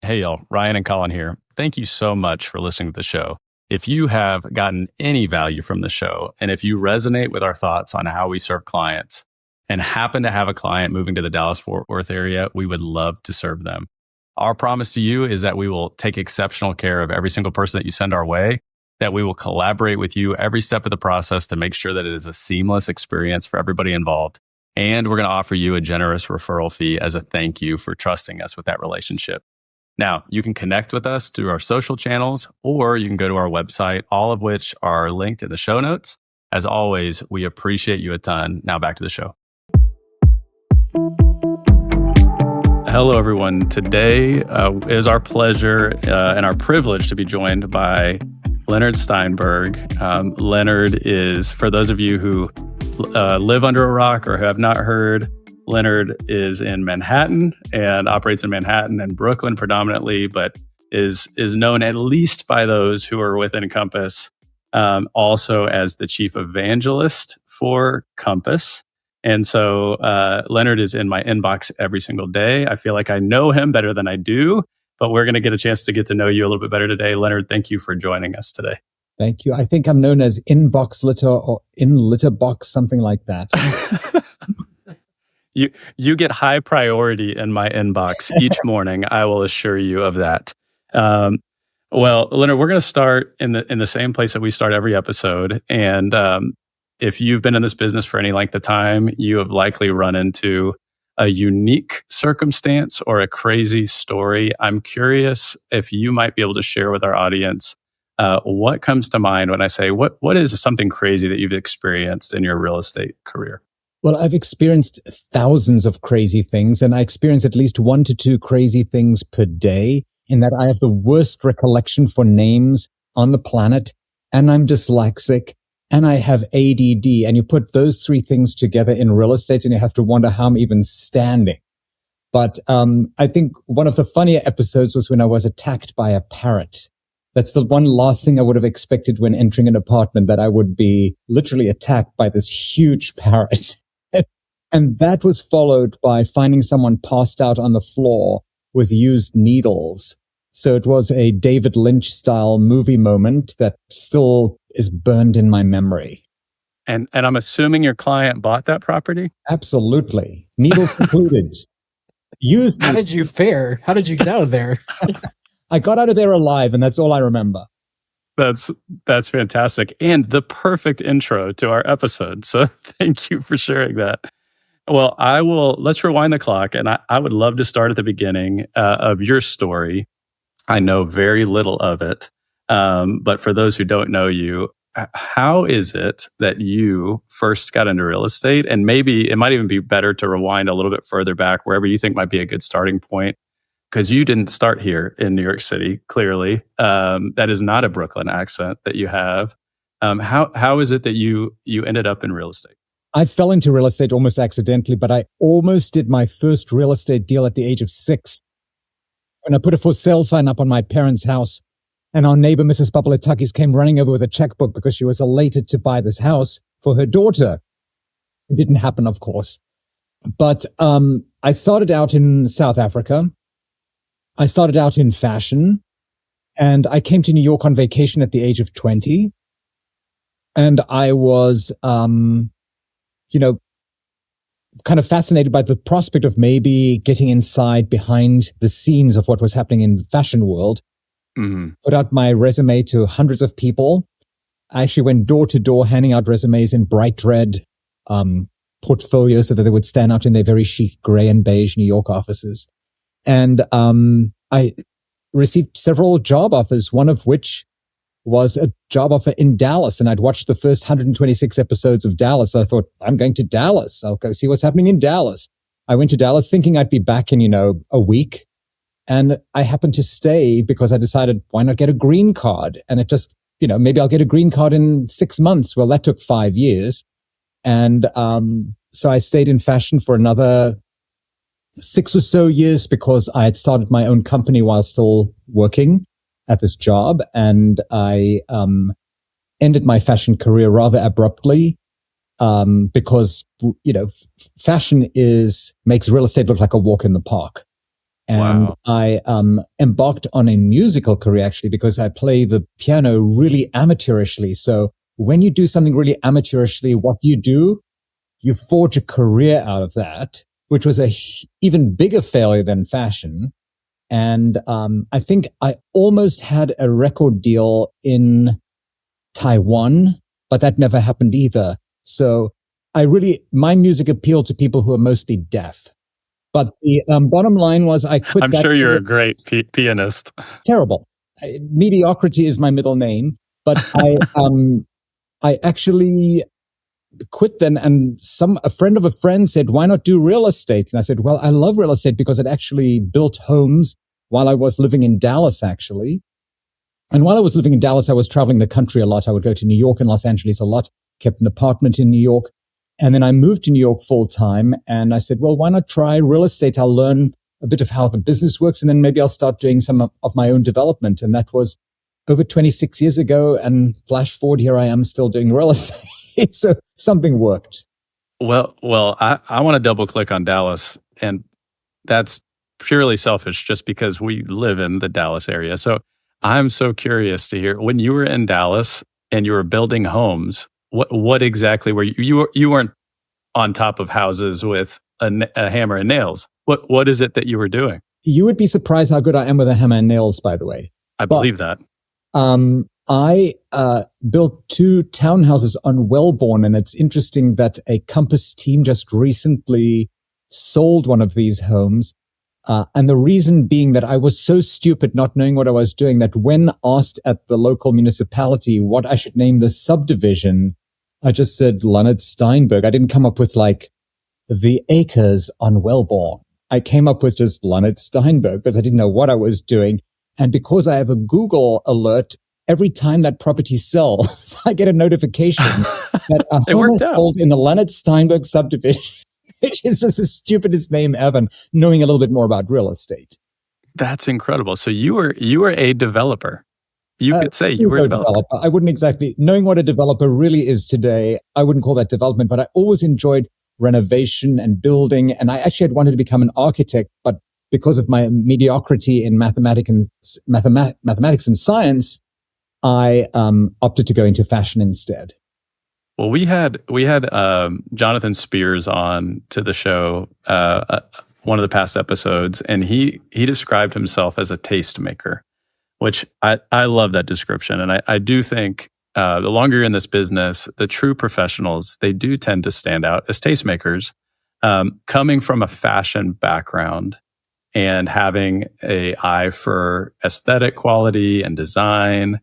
Hey, y'all. Ryan and Collin here. Thank you so much for listening to the show. If you have gotten any value from the show, and if you resonate with our thoughts on how we serve clients and happen to have a client moving to the Dallas-Fort Worth area, we would love to serve them. Our promise to you is that we will take exceptional care of every single person that you send our way, that we will collaborate with you every step of the process to make sure that it is a seamless experience for everybody involved. And we're going to offer you a generous referral fee as a thank you for trusting us with that relationship. Now, you can connect with us through our social channels, or you can go to our website, all of which are linked in the show notes. As always, we appreciate you a ton. Now back to the show. Hello, everyone. Today is our pleasure and our privilege to be joined by Leonard Steinberg. Leonard is, for those of you who live under a rock or have not heard, Leonard is in Manhattan and operates in Manhattan and Brooklyn predominantly, but is known at least by those who are within Compass, also as the chief evangelist for Compass. And so Leonard is in my inbox every single day. I feel like I know him better than I do, but we're going to get a chance to get to know you a little bit better today. Leonard, thank you for joining us today. Thank you. I think I'm known as Inbox Litter or In Litter Box, something like that. You get high priority in my inbox each morning. I will assure you of that. Well, Leonard, we're going to start in the same place that we start every episode. And if you've been in this business for any length of time, you have likely run into a unique circumstance or a crazy story. I'm curious if you might be able to share with our audience what comes to mind when I say, what is something crazy that you've experienced in your real estate career? Well, I've experienced thousands of crazy things, and I experience at least 1 to 2 crazy things per day, in that I have the worst recollection for names on the planet, and I'm dyslexic, and I have ADD. And you put those 3 things together in real estate, and you have to wonder how I'm even standing. But I think one of the funnier episodes was when I was attacked by a parrot. That's the one last thing I would have expected when entering an apartment, that I would be literally attacked by this huge parrot. And that was followed by finding someone passed out on the floor with used needles. So it was a David Lynch style movie moment that still is burned in my memory. And I'm assuming your client bought that property? Absolutely. Needles included. Used. How did you fare? How did you get out of there? I got out of there alive, and that's all I remember. That's fantastic. And the perfect intro to our episode. So thank you for sharing that. Well, let's rewind the clock, and I would love to start at the beginning of your story. I know very little of it, but for those who don't know you, how is it that you first got into real estate? And maybe it might even be better to rewind a little bit further back, wherever you think might be a good starting point, because you didn't start here in New York City, clearly. That is not a Brooklyn accent that you have. How is it that you ended up in real estate? I fell into real estate almost accidentally, but I almost did my first real estate deal at the age of 6. When I put a for sale sign up on my parents' house, and our neighbor, Mrs. Papalatakis, came running over with a checkbook because she was elated to buy this house for her daughter. It didn't happen, of course. But I started out in South Africa. I started out in fashion, and I came to New York on vacation at the age of 20. And I was kind of fascinated by the prospect of maybe getting inside behind the scenes of what was happening in the fashion world. Mm-hmm. Put out my resume to hundreds of people. I actually went door to door handing out resumes in bright red portfolios so that they would stand out in their very chic gray and beige New York offices. And I received several job offers, one of which was a job offer in Dallas. And I'd watched the first 126 episodes of Dallas. So I thought, I'm going to Dallas. I'll go see what's happening in Dallas. I went to Dallas thinking I'd be back in, a week. And I happened to stay because I decided, why not get a green card? And it just, maybe I'll get a green card in 6 months. Well, that took 5 years. And so I stayed in fashion for another 6 or so years because I had started my own company while still working at this job. And I ended my fashion career rather abruptly because, fashion makes real estate look like a walk in the park. And wow. I embarked on a musical career, actually, because I play the piano really amateurishly. So when you do something really amateurishly, what do? You forge a career out of that, which was a even bigger failure than fashion. And I think I almost had a record deal in Taiwan, but that never happened either. So my music appealed to people who are mostly deaf. But the bottom line was I quit. I'm sure you're a great pianist. Terrible. Mediocrity is my middle name. But I actually quit then, and a friend of a friend said, why not do real estate? And I said, well, I love real estate because it actually built homes while I was living in Dallas, actually. And while I was living in Dallas, I was traveling the country a lot. I would go to New York and Los Angeles a lot, kept an apartment in New York. And then I moved to New York full time. And I said, well, why not try real estate? I'll learn a bit of how the business works. And then maybe I'll start doing some of my own development. And that was over 26 years ago. And flash forward, here I am still doing real estate. So something worked. Well, I want to double click on Dallas, and that's purely selfish just because we live in the Dallas area. So I'm so curious to hear, when you were in Dallas and you were building homes, what exactly were you weren't on top of houses with a hammer and nails. What is it that you were doing? You would be surprised how good I am with a hammer and nails, by the way. I believe that. I built 2 townhouses on Wellborn, and it's interesting that a Compass team just recently sold one of these homes. And the reason being that I was so stupid not knowing what I was doing that when asked at the local municipality what I should name the subdivision, I just said Leonard Steinberg. I didn't come up with like the acres on Wellborn. I came up with just Leonard Steinberg because I didn't know what I was doing. And because I have a Google alert, every time that property sells, I get a notification that a home is sold in the Leonard Steinberg subdivision, which is just the stupidest name ever, knowing a little bit more about real estate. That's incredible. So you were a developer. You could say you were a developer. I wouldn't exactly, knowing what a developer really is today, I wouldn't call that development, but I always enjoyed renovation and building. And I actually had wanted to become an architect, but because of my mediocrity in mathematics and science, I opted to go into fashion instead. Well, we had Jonathan Spears on to the show, one of the past episodes, and he described himself as a tastemaker, which I love that description. And I do think the longer you're in this business, the true professionals, they do tend to stand out as tastemakers, coming from a fashion background and having an eye for aesthetic quality and design.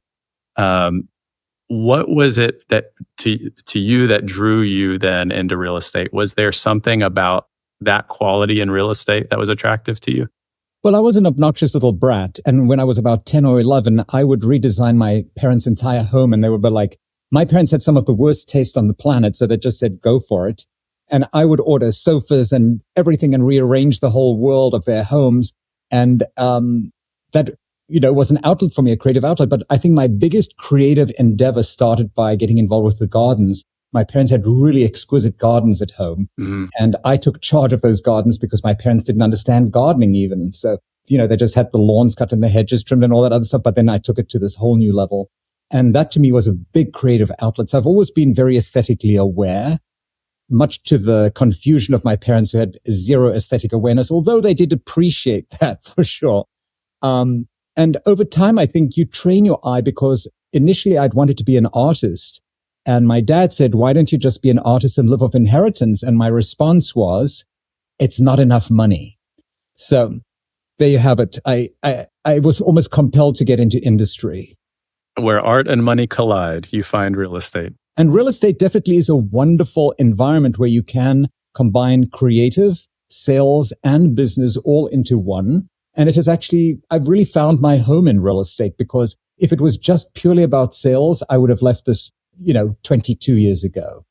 What was it that to you that drew you then into real estate? Was there something about that quality in real estate that was attractive to you? Well, I was an obnoxious little brat. And when I was about 10 or 11, I would redesign my parents' entire home. And they would be like, my parents had some of the worst taste on the planet. So they just said, go for it. And I would order sofas and everything and rearrange the whole world of their homes. And that, was an outlet for me, a creative outlet. But I think my biggest creative endeavor started by getting involved with the gardens. My parents had really exquisite gardens at home. Mm-hmm. And I took charge of those gardens because my parents didn't understand gardening even. So, they just had the lawns cut and the hedges trimmed and all that other stuff. But then I took it to this whole new level. And that to me was a big creative outlet. So I've always been very aesthetically aware, much to the confusion of my parents who had zero aesthetic awareness, although they did appreciate that for sure. And over time, I think you train your eye because initially I'd wanted to be an artist. And my dad said, why don't you just be an artist and live off inheritance? And my response was, it's not enough money. So there you have it. I was almost compelled to get into industry. Where art and money collide, you find real estate. And real estate definitely is a wonderful environment where you can combine creative, sales, and business all into one. And it has actually, I've really found my home in real estate because if it was just purely about sales, I would have left this, 22 years ago.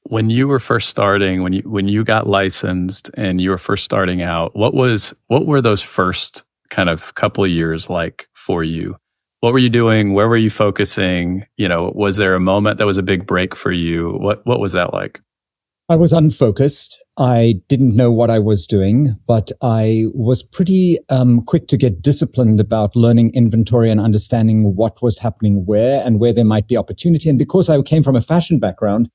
When you were first starting, when you got licensed and you were first starting out, what were those first kind of couple of years like for you? What were you doing? Where were you focusing? Was there a moment that was a big break for you? What was that like? I was unfocused. I didn't know what I was doing, but I was pretty quick to get disciplined about learning inventory and understanding what was happening where and where there might be opportunity. And because I came from a fashion background,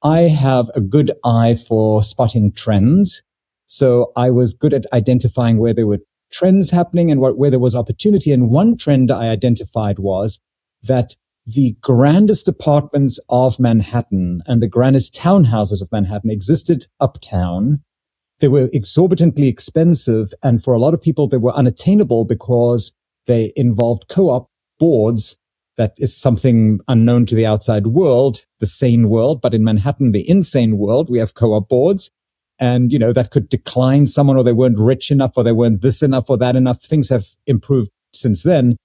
I have a good eye for spotting trends. So I was good at identifying where there were trends happening and where there was opportunity. And one trend I identified was that the grandest apartments of Manhattan and the grandest townhouses of Manhattan existed uptown. They were exorbitantly expensive, and for a lot of people, they were unattainable because they involved co-op boards. That is something unknown to the outside world, the sane world. But in Manhattan, the insane world, we have co-op boards. And, that could decline someone, or they weren't rich enough, or they weren't this enough or that enough. Things have improved since then.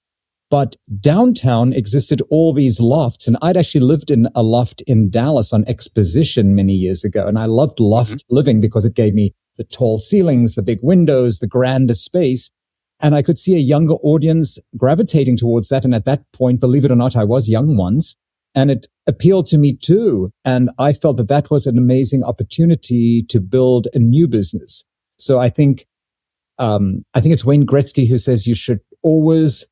But downtown existed all these lofts. And I'd actually lived in a loft in Dallas on Exposition many years ago. And I loved loft living because it gave me the tall ceilings, the big windows, the grander space. And I could see a younger audience gravitating towards that. And at that point, believe it or not, I was young once. And it appealed to me too. And I felt that that was an amazing opportunity to build a new business. So I think it's Wayne Gretzky who says you should always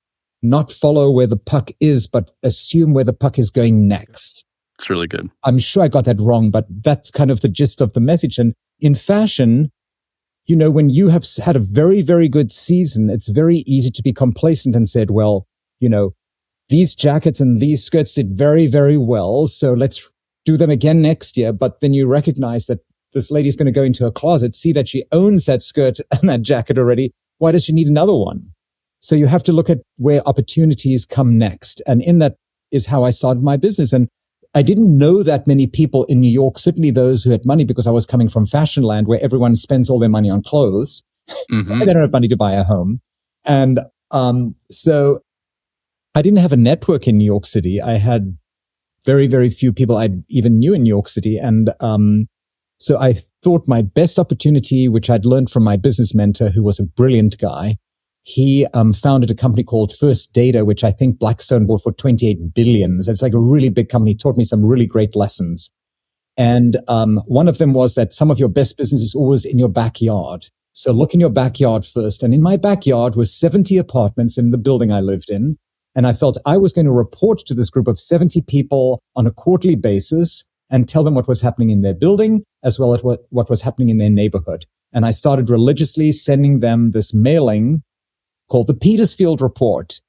not follow where the puck is, but assume where the puck is going next. It's really good. I'm sure I got that wrong, but that's kind of the gist of the message. And in fashion, when you have had a very, very good season, it's very easy to be complacent and said, well, these jackets and these skirts did very, very well, so let's do them again next year. But then you recognize that this lady's going to go into her closet, see that she owns that skirt and that jacket already. Why does she need another one? So you have to look at where opportunities come next. And in that is how I started my business. And I didn't know that many people in New York, certainly those who had money, because I was coming from fashion land where everyone spends all their money on clothes. Mm-hmm. They don't have money to buy a home. And so I didn't have a network in New York City. I had very, very few people I even knew in New York City. And so I thought my best opportunity, which I'd learned from my business mentor, who was a brilliant guy, he founded a company called First Data, which I think Blackstone bought for $28 billion. So it's like a really big company. He taught me some really great lessons. And one of them was that some of your best business is always in your backyard. So look in your backyard first. And in my backyard was 70 apartments in the building I lived in. And I felt I was going to report to this group of 70 people on a quarterly basis and tell them what was happening in their building, as well as what was happening in their neighborhood. And I started religiously sending them this mailing called the Petersfield Report.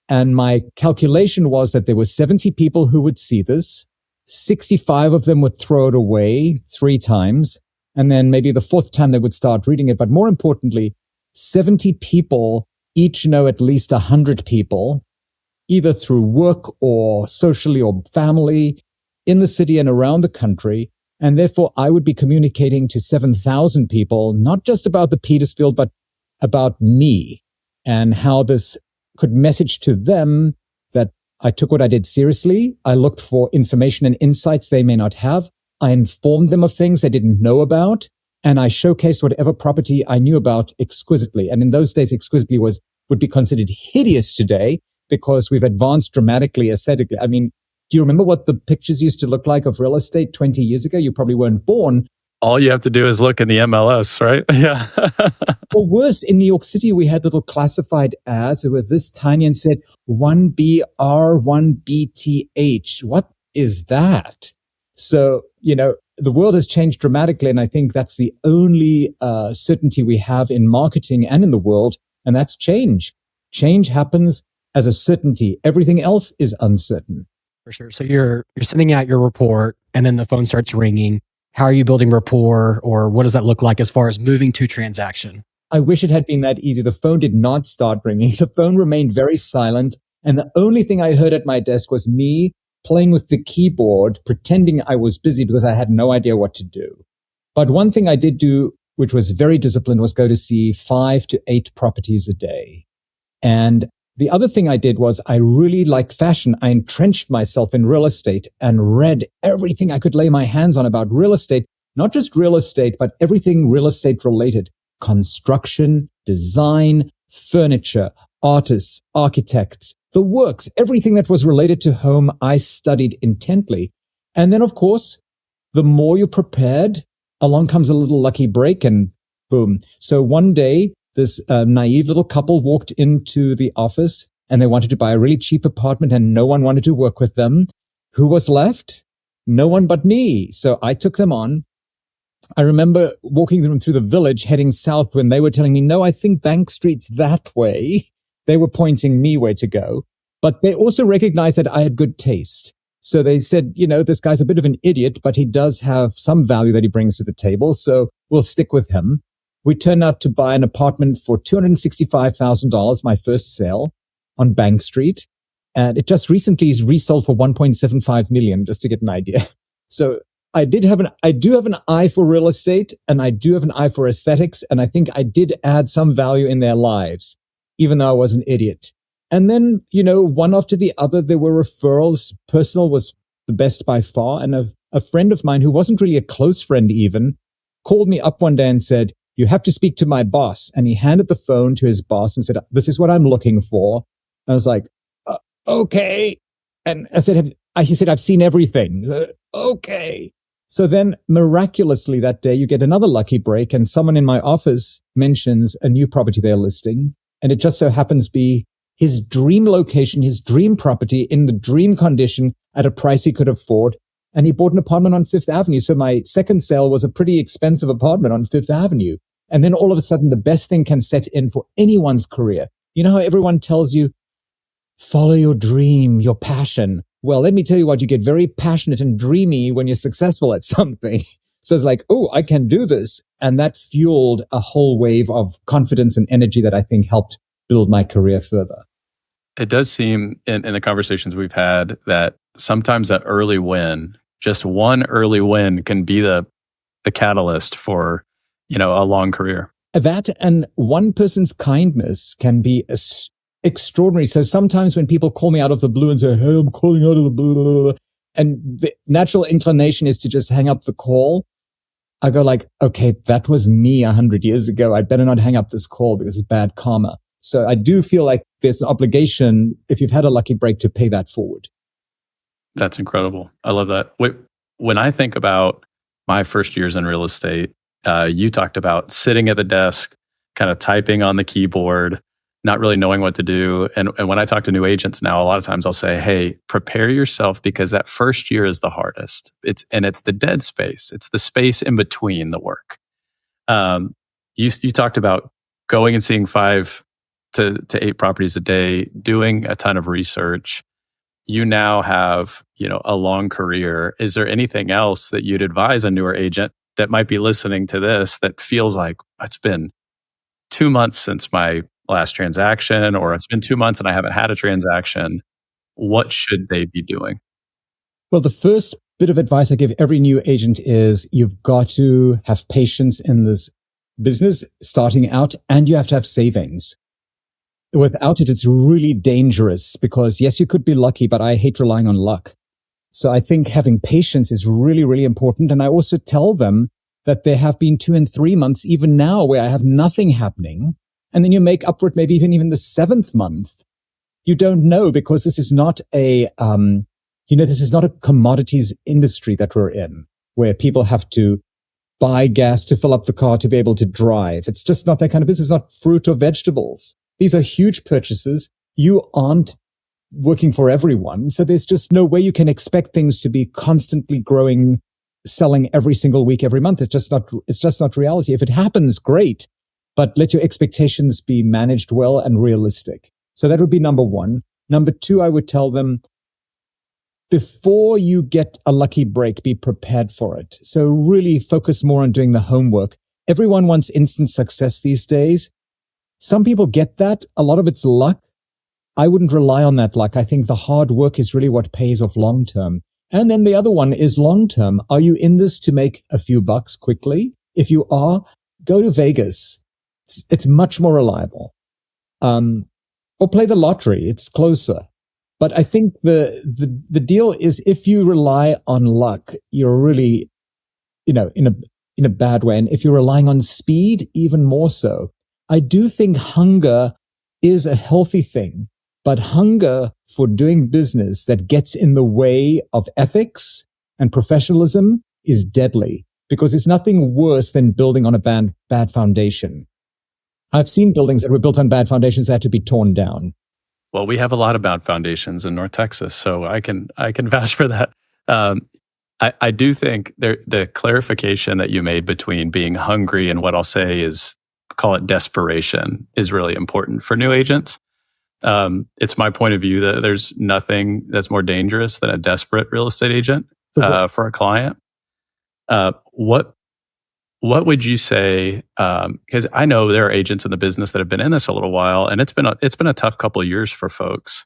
And my calculation was that there were 70 people who would see this. 65 of them would throw it away 3 times. And then maybe the 4th time they would start reading it. But more importantly, 70 people each know at least 100 people, either through work or socially or family in the city and around the country. And therefore, I would be communicating to 7,000 people, not just about the Petersfield, but about me and how this could message to them that I took what I did seriously. I looked for information and insights they may not have. I informed them of things they didn't know about. And I showcased whatever property I knew about exquisitely. And in those days, exquisitely would be considered hideous today because we've advanced dramatically aesthetically. I mean, do you remember what the pictures used to look like of real estate 20 years ago? You probably weren't born. All you have to do is look in the MLS, right? Yeah. Or worse, in New York City, we had little classified ads that were this tiny and said 1BR, 1BTH. What is that? So, the world has changed dramatically. And I think that's the only certainty we have in marketing and in the world. And that's change. Change happens as a certainty. Everything else is uncertain. For sure. So you're sending out your report and then the phone starts ringing. How are you building rapport, or what does that look like as far as moving to transaction? I wish it had been that easy. The phone did not start ringing. The phone remained very silent. And the only thing I heard at my desk was me playing with the keyboard, pretending I was busy because I had no idea what to do. But one thing I did do, which was very disciplined, was go to see 5 to 8 properties a day. And the other thing I did was I really, like fashion, I entrenched myself in real estate and read everything I could lay my hands on about real estate, not just real estate, but everything real estate related: construction, design, furniture, artists, architects, the works, everything that was related to home, I studied intently. And then, of course, the more you're prepared, along comes a little lucky break and boom. So one day, this naive little couple walked into the office and they wanted to buy a really cheap apartment and no one wanted to work with them. Who was left? No one but me. So I took them on. I remember walking them through the village heading south when they were telling me, no, I think Bank Street's that way. They were pointing me where to go. But they also recognized that I had good taste. So they said, this guy's a bit of an idiot, but he does have some value that he brings to the table. So we'll stick with him. We turned out to buy an apartment for $265,000, my first sale on Bank Street. And it just recently is resold for $1.75 million, just to get an idea. So I do have an eye for real estate and I do have an eye for aesthetics. And I think I did add some value in their lives, even though I was an idiot. And then, one after the other, there were referrals. Personal was the best by far. And a friend of mine who wasn't really a close friend even called me up one day and said, you have to speak to my boss. And he handed the phone to his boss and said, this is what I'm looking for. And I was like, okay. And I said, he said, I've seen everything. Okay. So then miraculously that day, you get another lucky break and someone in my office mentions a new property they're listing. And it just so happens to be his dream location, his dream property in the dream condition at a price he could afford. And he bought an apartment on Fifth Avenue. So my second sale was a pretty expensive apartment on Fifth Avenue. And then all of a sudden, the best thing can set in for anyone's career. You know how everyone tells you, follow your dream, your passion. Well, let me tell you what, you get very passionate and dreamy when you're successful at something. So it's like, oh, I can do this. And that fueled a whole wave of confidence and energy that I think helped build my career further. It does seem in the conversations we've had that sometimes that early win, just one early win can be the catalyst for, a long career. That and one person's kindness can be extraordinary. So sometimes when people call me out of the blue and say, hey, I'm calling out of the blue, and the natural inclination is to just hang up the call, I go like, okay, that was me 100 years ago. I better not hang up this call because it's bad karma. So I do feel like there's an obligation, if you've had a lucky break, to pay that forward. That's incredible. I love that. When I think about my first years in real estate, you talked about sitting at the desk, kind of typing on the keyboard, not really knowing what to do. And when I talk to new agents now, a lot of times I'll say, hey, prepare yourself because that first year is the hardest. It's the dead space. It's the space in between the work. You talked about going and seeing 5 to 8 properties a day, doing a ton of research. You now have, a long career. Is there anything else that you'd advise a newer agent that might be listening to this that feels like it's been 2 months since my last transaction, or it's been 2 months and I haven't had a transaction? What should they be doing? Well, the first bit of advice I give every new agent is you've got to have patience in this business starting out, and you have to have savings. Without it, it's really dangerous because yes, you could be lucky, but I hate relying on luck. So I think having patience is really, really important. And I also tell them that there have been 2 and 3 months, even now, where I have nothing happening. And then you make up for it maybe even the 7th month. You don't know because this is not this is not a commodities industry that we're in where people have to buy gas to fill up the car to be able to drive. It's just not that kind of business. It's not fruit or vegetables. These are huge purchases. You aren't working for everyone. So there's just no way you can expect things to be constantly growing, selling every single week, every month. It's just not reality. If it happens, great, but let your expectations be managed well and realistic. So that would be number 1. Number 2, I would tell them, before you get a lucky break, be prepared for it. So really focus more on doing the homework. Everyone wants instant success these days. Some people get that. A lot of it's luck. I wouldn't rely on that luck. I think the hard work is really what pays off long term. And then the other one is long term. Are you in this to make a few bucks quickly? If you are, go to Vegas. It's much more reliable. Or play the lottery. It's closer. But I think the deal is if you rely on luck, you're really, in a bad way. And if you're relying on speed, even more so. I do think hunger is a healthy thing, but hunger for doing business that gets in the way of ethics and professionalism is deadly. because it's nothing worse than building on a bad foundation. I've seen buildings that were built on bad foundations that had to be torn down. Well, we have a lot of bad foundations in North Texas, so I can vouch for that. I do think the clarification that you made between being hungry and what I'll say is, call it desperation, is really important for new agents. It's my point of view that there's nothing that's more dangerous than a desperate real estate agent for a client. What would you say? Because I know there are agents in the business that have been in this a little while, and it's been a tough couple of years for folks.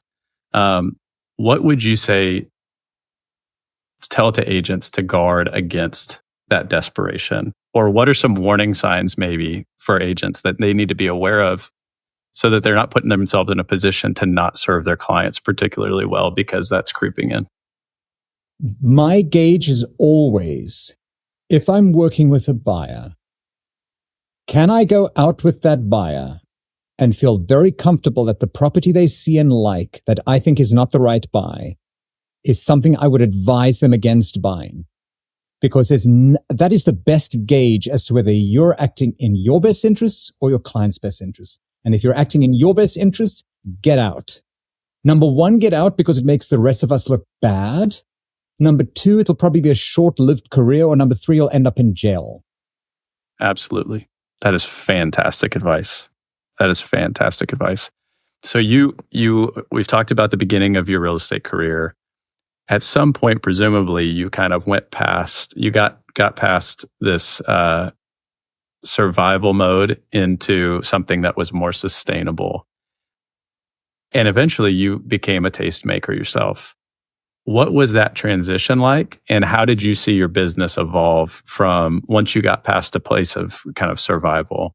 What would you say? Tell to agents to guard against that desperation, or what are some warning signs maybe for agents that they need to be aware of, so that they're not putting themselves in a position to not serve their clients particularly well because that's creeping in? My gauge is always, if I'm working with a buyer, can I go out with that buyer and feel very comfortable that the property they see and like that I think is not the right buy is something I would advise them against buying? Because that is the best gauge as to whether you're acting in your best interests or your client's best interests. And if you're acting in your best interests, get out. Number one, get out because it makes the rest of us look bad. Number two, it'll probably be a short-lived career. Or number three, you'll end up in jail. Absolutely. That is fantastic advice. So we've talked about the beginning of your real estate career. At some point, presumably, you kind of got past this survival mode into something that was more sustainable. And eventually you became a tastemaker yourself. What was that transition like? And how did you see your business evolve from once you got past a place of kind of survival?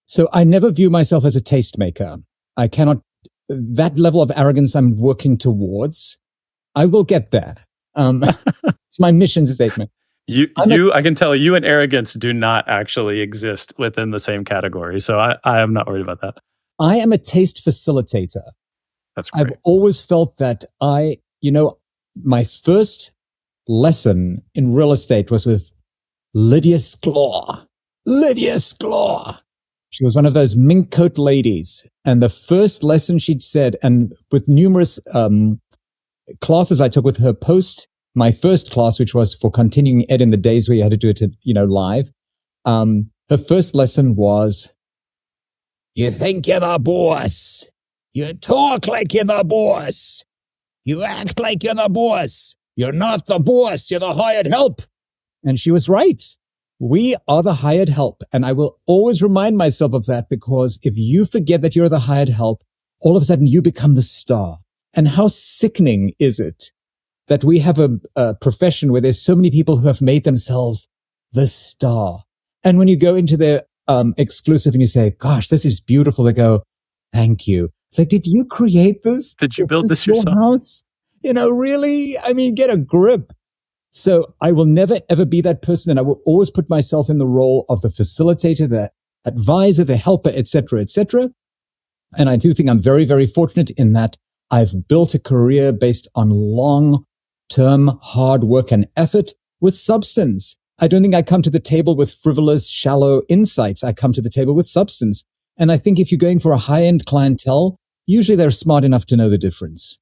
So I never view myself as a tastemaker. I cannot, that level of arrogance I'm working towards, I will get there. It's my mission statement. I can tell you and arrogance do not actually exist within the same category. So I am not worried about that. I am a taste facilitator. That's great. I've always felt that my first lesson in real estate was with Lydia Sklar. She was one of those mink coat ladies. And the first lesson she'd said, and with numerous classes I took with her post my first class, which was for continuing ed in the days where you had to do it, live. Her first lesson was, you think you're the boss. You talk like you're the boss. You act like you're the boss. You're not the boss. You're the hired help. And she was right. We are the hired help. And I will always remind myself of that, because if you forget that you're the hired help, all of a sudden you become the star. And how sickening is it that we have a profession where there's so many people who have made themselves the star. And when you go into their exclusive and you say, gosh, this is beautiful, they go, thank you. It's like, did you create this? Did you build this your yourself? House? Really? I mean, get a grip. So I will never, ever be that person. And I will always put myself in the role of the facilitator, the advisor, the helper, et cetera, et cetera. And I do think I'm very, very fortunate in that I've built a career based on long-term hard work and effort with substance. I don't think I come to the table with frivolous, shallow insights. I come to the table with substance. And I think if you're going for a high-end clientele, usually they're smart enough to know the difference.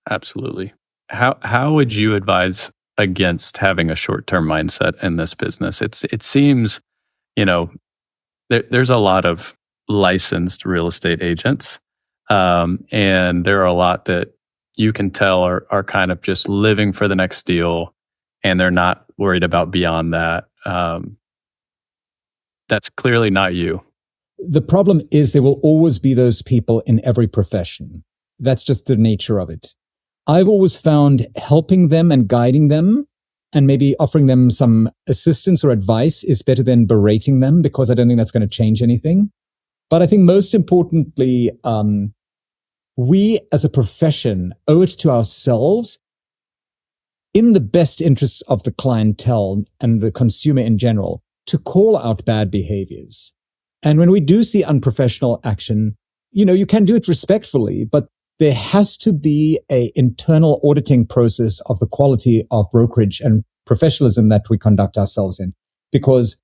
Absolutely. How would you advise against having a short-term mindset in this business? It seems, there's a lot of licensed real estate agents, and there are a lot that you can tell are kind of just living for the next deal, and they're not worried about beyond that. That's clearly not you. The problem is there will always be those people in every profession. That's just the nature of it. I've always found helping them and guiding them and maybe offering them some assistance or advice is better than berating them, because I don't think that's going to change anything. But I think most importantly, we as a profession owe it to ourselves, in the best interests of the clientele and the consumer in general, to call out bad behaviors. And when we do see unprofessional action, you can do it respectfully, but there has to be an internal auditing process of the quality of brokerage and professionalism that we conduct ourselves in. Because,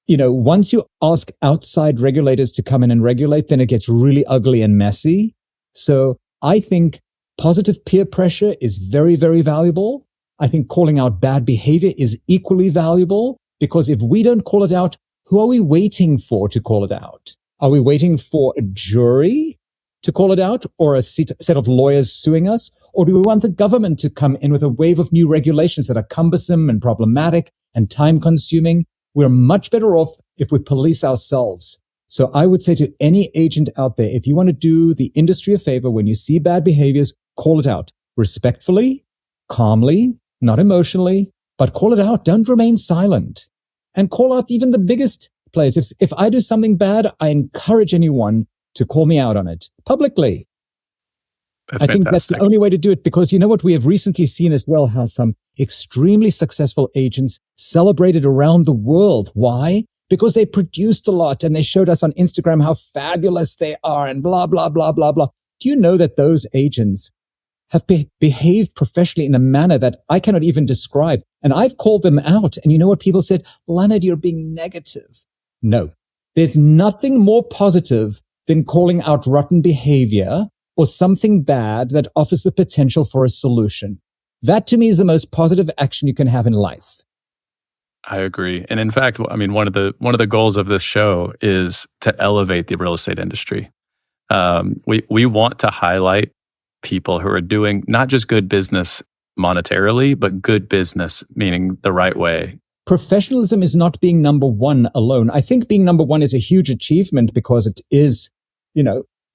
once you ask outside regulators to come in and regulate, then it gets really ugly and messy. So I think positive peer pressure is very, very valuable. I think calling out bad behavior is equally valuable, because if we don't call it out, who are we waiting for to call it out? Are we waiting for a jury to call it out, or a set of lawyers suing us? Or do we want the government to come in with a wave of new regulations that are cumbersome and problematic and time consuming? We're much better off if we police ourselves. So I would say to any agent out there, if you want to do the industry a favor, when you see bad behaviors, call it out respectfully, calmly, not emotionally, but call it out. Don't remain silent, and call out even the biggest players. If I do something bad, I encourage anyone to call me out on it publicly. That's I think that's the only way to do it, because you know what we have recently seen as well, how some extremely successful agents celebrated around the world. Why? Because they produced a lot and they showed us on Instagram how fabulous they are and blah, blah, blah, blah, blah. Do you know that those agents have behaved professionally in a manner that I cannot even describe? And I've called them out. And you know what people said? Leonard, you're being negative. No, there's nothing more positive than calling out rotten behavior or something bad that offers the potential for a solution. That to me is the most positive action you can have in life. I agree. And in fact, I mean, one of the goals of this show is to elevate the real estate industry. We want to highlight people who are doing not just good business monetarily, but good business, meaning the right way. Professionalism is not being number one alone. I think being number one is a huge achievement, because it is,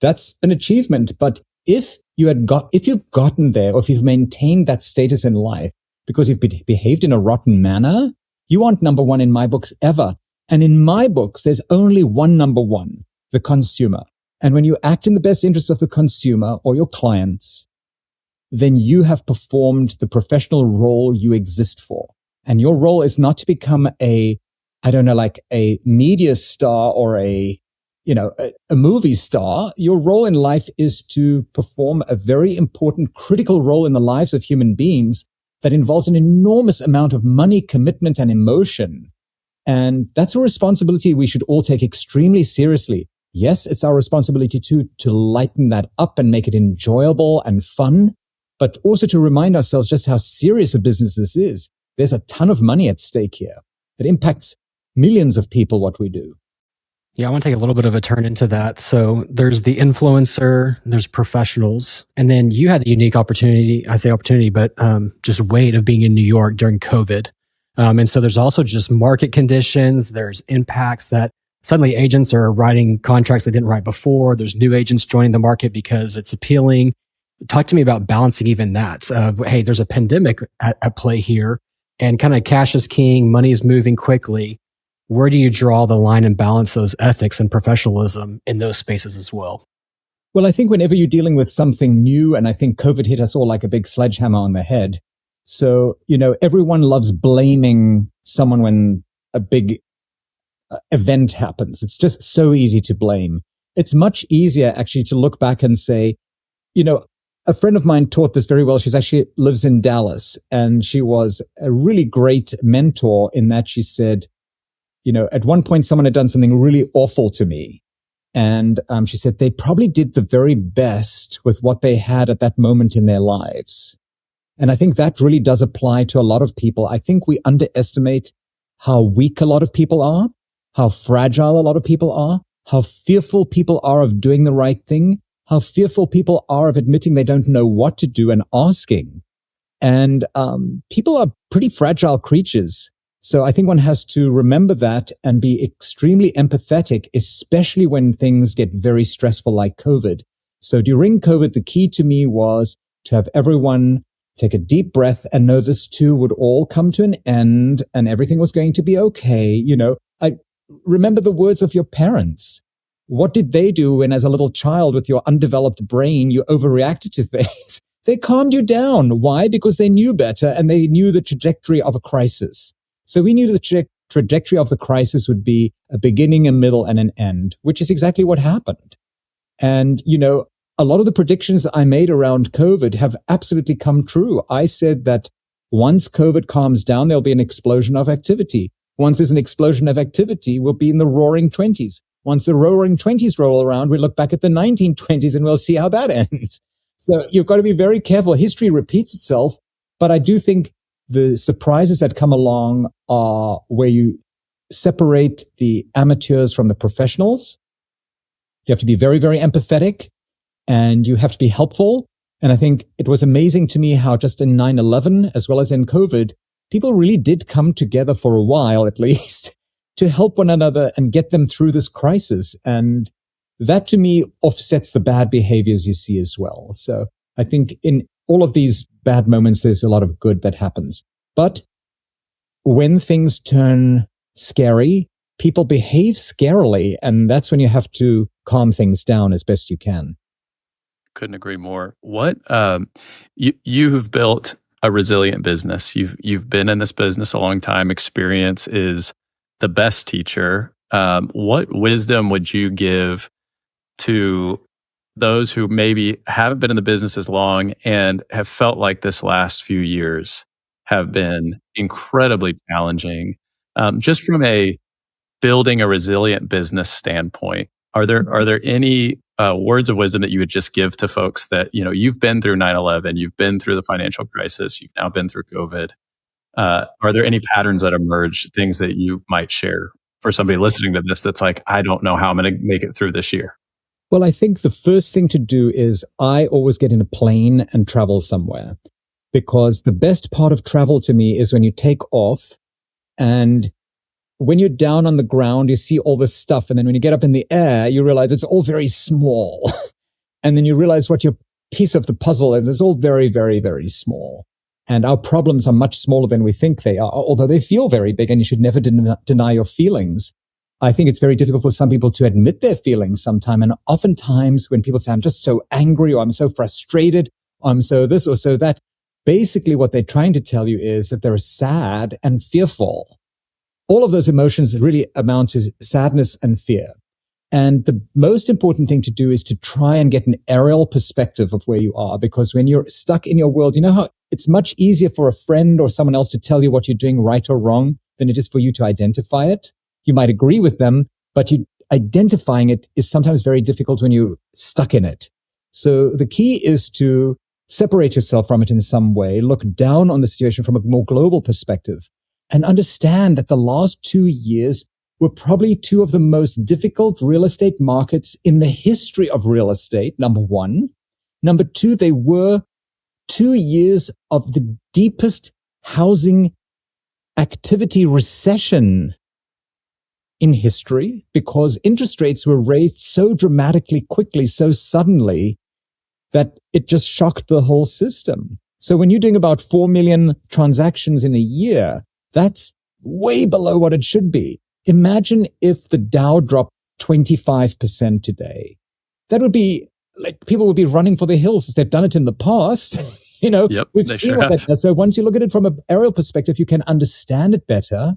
that's an achievement. But if you've gotten there, or if you've maintained that status in life because you've behaved in a rotten manner, you aren't number one in my books ever. And in my books, there's only one number one, the consumer. And when you act in the best interests of the consumer or your clients, then you have performed the professional role you exist for. And your role is not to become a media star or a movie star. Your role in life is to perform a very important, critical role in the lives of human beings that involves an enormous amount of money, commitment, and emotion. And that's a responsibility we should all take extremely seriously. Yes, it's our responsibility to lighten that up and make it enjoyable and fun, but also to remind ourselves just how serious a business this is. There's a ton of money at stake here. It impacts millions of people, what we do. Yeah, I want to take a little bit of a turn into that. So there's the influencer, there's professionals, and then you had the unique opportunity, I say opportunity, but just weight of being in New York during COVID. And so there's also just market conditions, there's impacts that suddenly agents are writing contracts they didn't write before. There's new agents joining the market because it's appealing. Talk to me about balancing even that of, hey, there's a pandemic at play here, and kind of cash is king, money is moving quickly. Where do you draw the line and balance those ethics and professionalism in those spaces as well? Well, I think whenever you're dealing with something new, and I think COVID hit us all like a big sledgehammer on the head. So, everyone loves blaming someone when a big event happens. It's just so easy to blame. It's much easier actually to look back and say, a friend of mine taught this very well. She's actually lives in Dallas, and she was a really great mentor in that she said, at one point someone had done something really awful to me. And she said they probably did the very best with what they had at that moment in their lives. And I think that really does apply to a lot of people. I think we underestimate how weak a lot of people are, how fragile a lot of people are, how fearful people are of doing the right thing, how fearful people are of admitting they don't know what to do and asking. And people are pretty fragile creatures. So I think one has to remember that and be extremely empathetic, especially when things get very stressful like COVID. So during COVID, the key to me was to have everyone take a deep breath and know this too would all come to an end and everything was going to be okay. I remember the words of your parents. What did they do when, as a little child with your undeveloped brain, you overreacted to things? They calmed you down. Why? Because they knew better and they knew the trajectory of a crisis. So we knew the trajectory of the crisis would be a beginning, a middle, and an end, which is exactly what happened. And, a lot of the predictions I made around COVID have absolutely come true. I said that Once COVID calms down, there'll be an explosion of activity. Once there's an explosion of activity, we'll be in the roaring 20s. Once the roaring 20s roll around, we look back at the 1920s and we'll see how that ends. So you've got to be very careful. History repeats itself, but I do think the surprises that come along are where you separate the amateurs from the professionals. You have to be very, very empathetic, and you have to be helpful. And I think it was amazing to me how just in 9/11, as well as in COVID, people really did come together for a while, at least, to help one another and get them through this crisis. And that to me offsets the bad behaviors you see as well. So I think in all of these bad moments, there's a lot of good that happens. But when things turn scary, people behave scarily. And that's when you have to calm things down as best you can. Couldn't agree more. What you've built a resilient business. You've been in this business a long time. Experience is the best teacher. What wisdom would you give to those who maybe haven't been in the business as long and have felt like this last few years have been incredibly challenging? Just from a building a resilient business standpoint, are there any words of wisdom that you would just give to folks that, you've been through 9/11, you've been through the financial crisis, you've now been through COVID? Are there any patterns that emerge, things that you might share for somebody listening to this that's like, I don't know how I'm going to make it through this year? Well, I think the first thing to do is I always get in a plane and travel somewhere, because the best part of travel to me is when you take off and when you're down on the ground, you see all this stuff. And then when you get up in the air, you realize it's all very small. And then you realize what your piece of the puzzle is. It's all very, very, very small. And our problems are much smaller than we think they are, although they feel very big, and you should never deny your feelings. I think it's very difficult for some people to admit their feelings sometimes. And oftentimes when people say, I'm just so angry, or I'm so frustrated, or I'm so this or so that, basically what they're trying to tell you is that they're sad and fearful. All of those emotions really amount to sadness and fear. And the most important thing to do is to try and get an aerial perspective of where you are, because when you're stuck in your world, you know how it's much easier for a friend or someone else to tell you what you're doing right or wrong than it is for you to identify it. You might agree with them, but identifying it is sometimes very difficult when you're stuck in it. So the key is to separate yourself from it in some way, look down on the situation from a more global perspective, and understand that the last 2 years were probably two of the most difficult real estate markets in the history of real estate, number one. Number two, they were 2 years of the deepest housing activity recession in history, because interest rates were raised so dramatically quickly, so suddenly, that it just shocked the whole system. So when you're doing about 4 million transactions in a year, that's way below what it should be. Imagine if the Dow dropped 25% today. That would be like people would be running for the hills. They've done it in the past. Yep, we've seen what that does. So once you look at it from an aerial perspective, you can understand it better.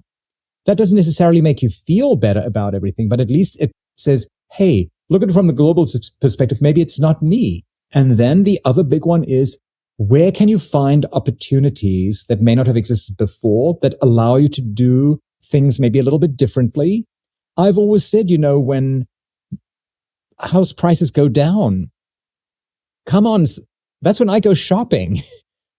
That doesn't necessarily make you feel better about everything, but at least it says, hey, look at it from the global perspective. Maybe it's not me. And then the other big one is, where can you find opportunities that may not have existed before that allow you to do things maybe a little bit differently? I've always said, when house prices go down, come on, that's when I go shopping.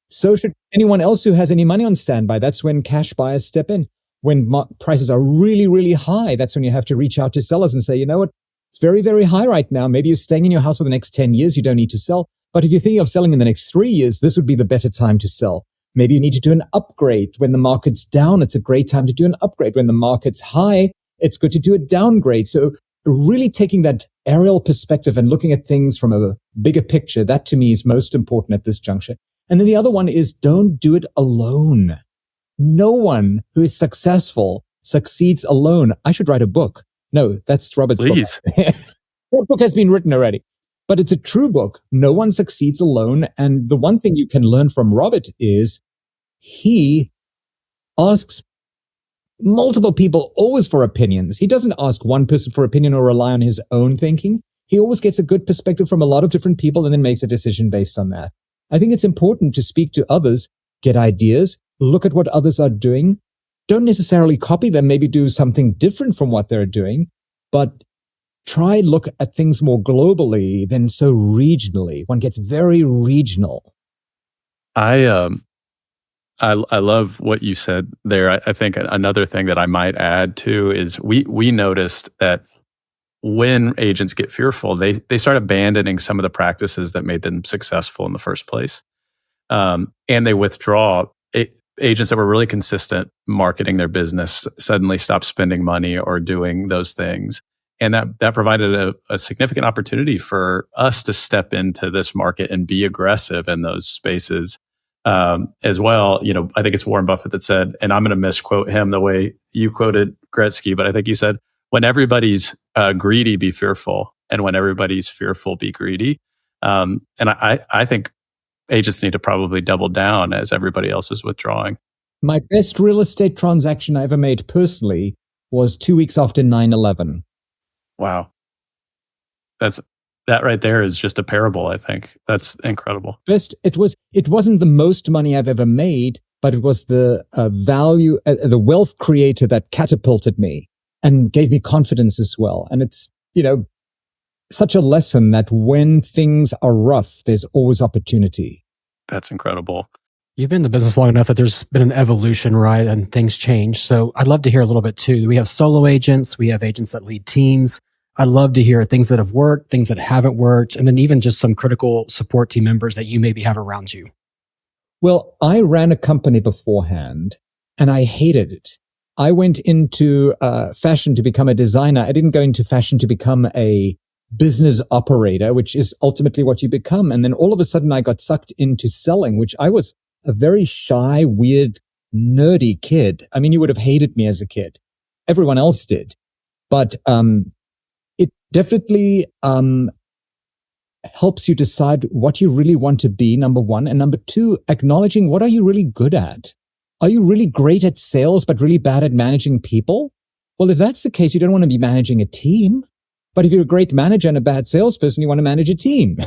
So should anyone else who has any money on standby. That's when cash buyers step in. When prices are really, really high, that's when you have to reach out to sellers and say, you know what, it's very, very high right now. Maybe you're staying in your house for the next 10 years. You don't need to sell. But if you're thinking of selling in the next 3 years, this would be the better time to sell. Maybe you need to do an upgrade. When the market's down, it's a great time to do an upgrade. When the market's high, it's good to do a downgrade. So really taking that aerial perspective and looking at things from a bigger picture, that to me is most important at this juncture. And then the other one is, don't do it alone. No one who is successful succeeds alone. I should write a book. No, that's Robert's book. That book has been written already. But it's a true book. No one succeeds alone. And the one thing you can learn from Robert is he asks multiple people always for opinions. He doesn't ask one person for opinion or rely on his own thinking. He always gets a good perspective from a lot of different people and then makes a decision based on that. I think it's important to speak to others, get ideas, look at what others are doing. Don't necessarily copy them, maybe do something different from what they're doing, but try look at things more globally than so regionally. One gets very regional. I love what you said there. I think another thing that I might add too is we noticed that when agents get fearful, they start abandoning some of the practices that made them successful in the first place, and they withdraw. Agents that were really consistent marketing their business suddenly stop spending money or doing those things. And that provided a significant opportunity for us to step into this market and be aggressive in those spaces as well. You know, I think it's Warren Buffett that said, and I'm going to misquote him the way you quoted Gretzky, but I think he said, when everybody's greedy, be fearful. And when everybody's fearful, be greedy. And I think agents need to probably double down as everybody else is withdrawing. My best real estate transaction I ever made personally was 2 weeks after 9/11. Wow. That right there is just a parable, I think. That's incredible. It wasn't the most money I've ever made, but it was the value, the wealth creator that catapulted me and gave me confidence as well. And it's, such a lesson that when things are rough, there's always opportunity. That's incredible. You've been in the business long enough that there's been an evolution, right? And things change. So I'd love to hear a little bit too. We have solo agents. We have agents that lead teams. I'd love to hear things that have worked, things that haven't worked, and then even just some critical support team members that you maybe have around you. Well, I ran a company beforehand and I hated it. I went into fashion to become a designer. I didn't go into fashion to become a business operator, which is ultimately what you become. And then all of a sudden I got sucked into selling, which I was a very shy, weird, nerdy kid. I mean, you would have hated me as a kid. Everyone else did. But it definitely helps you decide what you really want to be, number one. And number two, acknowledging what are you really good at? Are you really great at sales, but really bad at managing people? Well, if that's the case, you don't want to be managing a team. But if you're a great manager and a bad salesperson, you want to manage a team,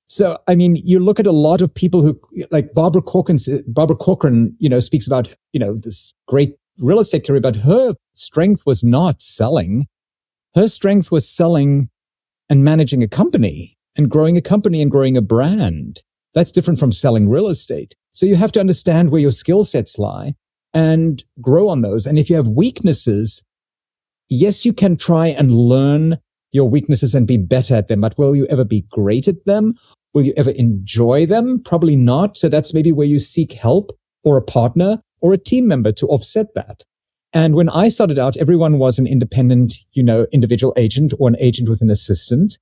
So, I mean, you look at a lot of people who, like Barbara Corcoran, speaks about, this great real estate career, but her strength was not selling. Her strength was selling and managing a company and growing a brand. That's different from selling real estate. So you have to understand where your skill sets lie and grow on those. And if you have weaknesses, yes, you can try and learn your weaknesses and be better at them, but will you ever be great at them? Will you ever enjoy them? Probably not. So that's maybe where you seek help or a partner or a team member to offset that. And when I started out, everyone was an independent, individual agent or an agent with an assistant.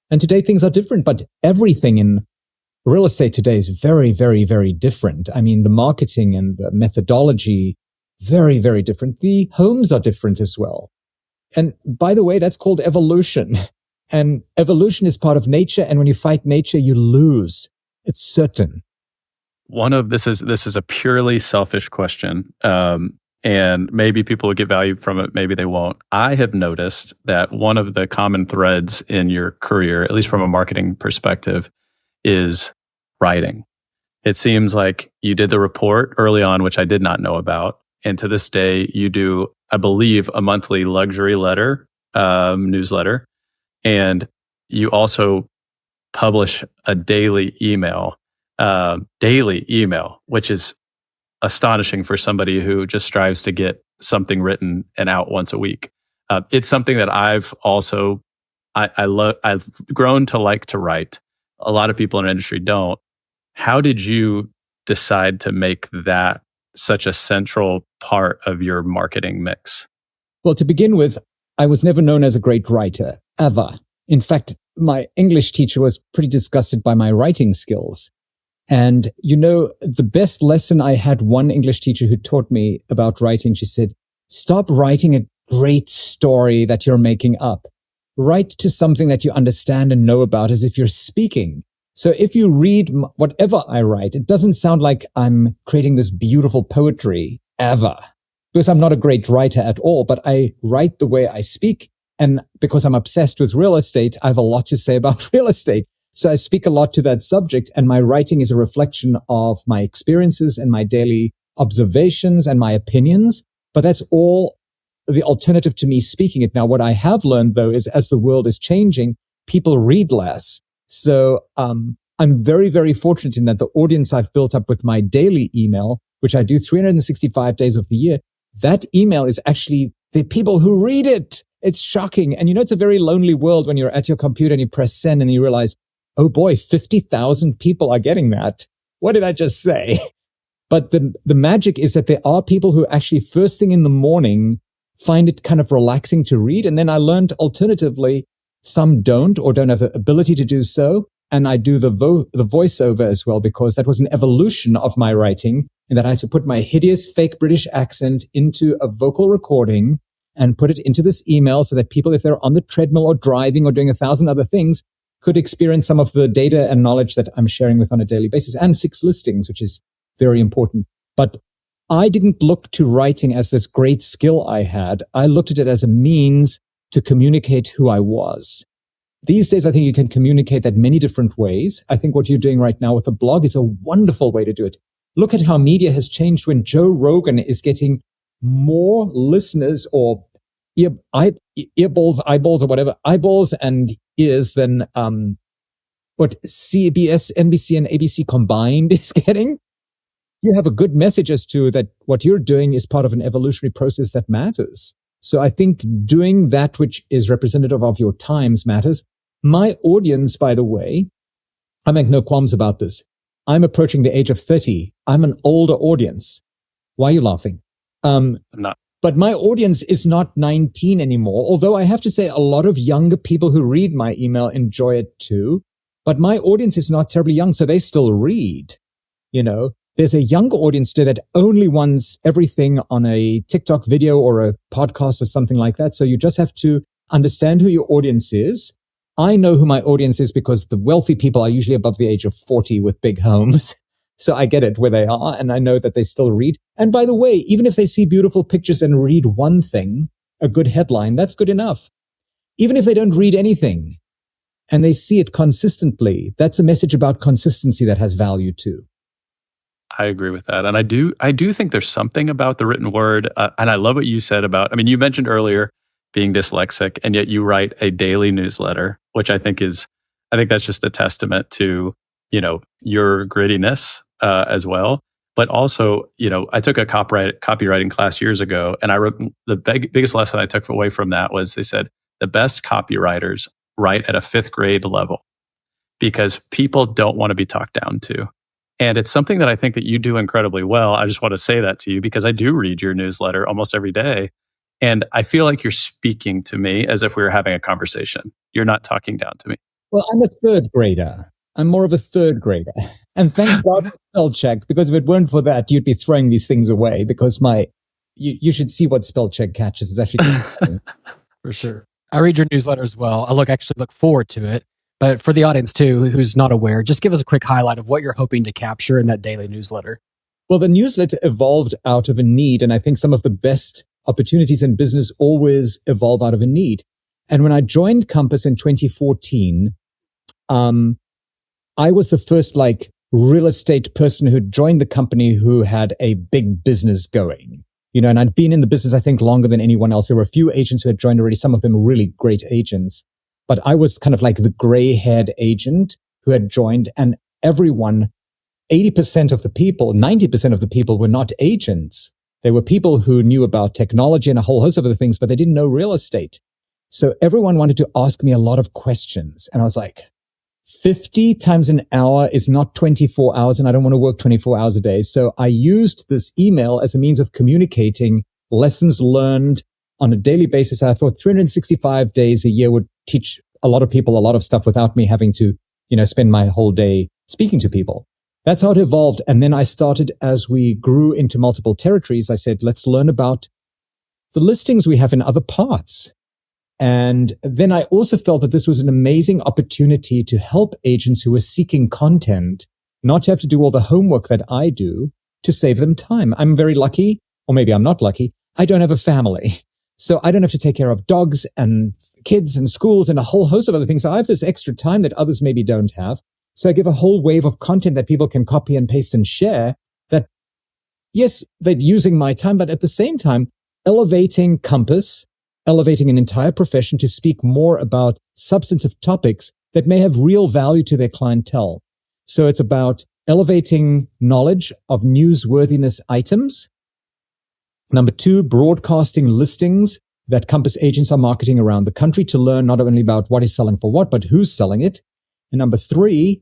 And today things are different, but everything in real estate today is very, very, very different. I mean, the marketing and the methodology, very, very different. The homes are different as well. And by the way, that's called evolution. And evolution is part of nature. And when you fight nature, you lose. It's certain. This is a purely selfish question. And maybe people will get value from it. Maybe they won't. I have noticed that one of the common threads in your career, at least from a marketing perspective, is writing. It seems like you did the report early on, which I did not know about. And to this day, you do, I believe, a monthly luxury letter, newsletter. And you also publish a daily email, which is astonishing for somebody who just strives to get something written and out once a week. It's something that I've also, I've grown to like to write. A lot of people in our industry don't. How did you decide to make that such a central part of your marketing mix? Well, to begin with, I was never known as a great writer, ever. In fact, my English teacher was pretty disgusted by my writing skills. And, the best lesson I had, one English teacher who taught me about writing, she said, stop writing a great story that you're making up. Write to something that you understand and know about as if you're speaking. So if you read whatever I write, it doesn't sound like I'm creating this beautiful poetry ever, because I'm not a great writer at all, but I write the way I speak. And because I'm obsessed with real estate, I have a lot to say about real estate. So I speak a lot to that subject, and my writing is a reflection of my experiences and my daily observations and my opinions. But that's all the alternative to me speaking it. Now, what I have learned, though, is as the world is changing, people read less. So I'm very, very fortunate in that the audience I've built up with my daily email, which I do 365 days of the year, that email is actually the people who read it. It's shocking. And it's a very lonely world when you're at your computer and you press send and you realize, oh boy, 50,000 people are getting that. What did I just say? But the magic is that there are people who actually first thing in the morning find it kind of relaxing to read. And then I learned alternatively, some don't or don't have the ability to do so. And I do the voiceover as well, because that was an evolution of my writing, in that I had to put my hideous fake British accent into a vocal recording and put it into this email so that people, if they're on the treadmill or driving or doing 1,000 other things, could experience some of the data and knowledge that I'm sharing with on a daily basis, and 6 listings, which is very important. But I didn't look to writing as this great skill I had. I looked at it as a means to communicate who I was. These days, I think you can communicate that many different ways. I think what you're doing right now with the blog is a wonderful way to do it. Look at how media has changed when Joe Rogan is getting more listeners or eyeballs and ears than what CBS, NBC, and ABC combined is getting. You have a good message as to that what you're doing is part of an evolutionary process that matters. So I think doing that which is representative of your times matters. My audience, by the way, I make no qualms about this. I'm approaching the age of 30. I'm an older audience. Why are you laughing? I'm not. But my audience is not 19 anymore, although I have to say a lot of younger people who read my email enjoy it too. But my audience is not terribly young, so they still read. There's a younger audience today that only wants everything on a TikTok video or a podcast or something like that. So you just have to understand who your audience is. I know who my audience is because the wealthy people are usually above the age of 40 with big homes. So I get it where they are, and I know that they still read. And by the way, even if they see beautiful pictures and read one thing, a good headline, that's good enough. Even if they don't read anything and they see it consistently, that's a message about consistency that has value too. I agree with that. And I do think there's something about the written word. And I love what you said about, you mentioned earlier being dyslexic, and yet you write a daily newsletter, which I think that's just a testament to, your grittiness as well. But also, I took a copywriting class years ago, and I wrote the biggest lesson I took away from that was they said the best copywriters write at a 5th grade level because people don't want to be talked down to. And it's something that I think that you do incredibly well. I just want to say that to you because I do read your newsletter almost every day. And I feel like you're speaking to me as if we were having a conversation. You're not talking down to me. Well, I'm a 3rd grader. I'm more of a 3rd grader. And thank God for spell check, because if it weren't for that, you'd be throwing these things away because you should see what spell check catches. It's actually For sure. I read your newsletter as well. I actually look forward to it. But for the audience too, who's not aware, just give us a quick highlight of what you're hoping to capture in that daily newsletter. Well, the newsletter evolved out of a need. And I think some of the best opportunities in business always evolve out of a need. And when I joined Compass in 2014, I was the first real estate person who joined the company who had a big business going. And I'd been in the business, I think, longer than anyone else. There were a few agents who had joined already, some of them really great agents. But I was kind of like the gray-haired agent who had joined, and everyone, 80% of the people, 90% of the people were not agents. They were people who knew about technology and a whole host of other things, but they didn't know real estate. So everyone wanted to ask me a lot of questions. And I was like, 50 times an hour is not 24 hours, and I don't want to work 24 hours a day. So I used this email as a means of communicating lessons learned on a daily basis. I thought 365 days a year would teach a lot of people a lot of stuff without me having to, spend my whole day speaking to people. That's how it evolved. And then I started, as we grew into multiple territories, I said, let's learn about the listings we have in other parts. And then I also felt that this was an amazing opportunity to help agents who were seeking content, not to have to do all the homework that I do, to save them time. I'm very lucky, or maybe I'm not lucky. I don't have a family. So I don't have to take care of dogs and kids and schools and a whole host of other things. So I have this extra time that others maybe don't have. So I give a whole wave of content that people can copy and paste and share that, yes, they're using my time, but at the same time, elevating Compass, elevating an entire profession to speak more about substantive topics that may have real value to their clientele. So it's about elevating knowledge of newsworthiness items. Number 2, broadcasting listings that Compass agents are marketing around the country to learn not only about what is selling for what, but who's selling it. And number 3,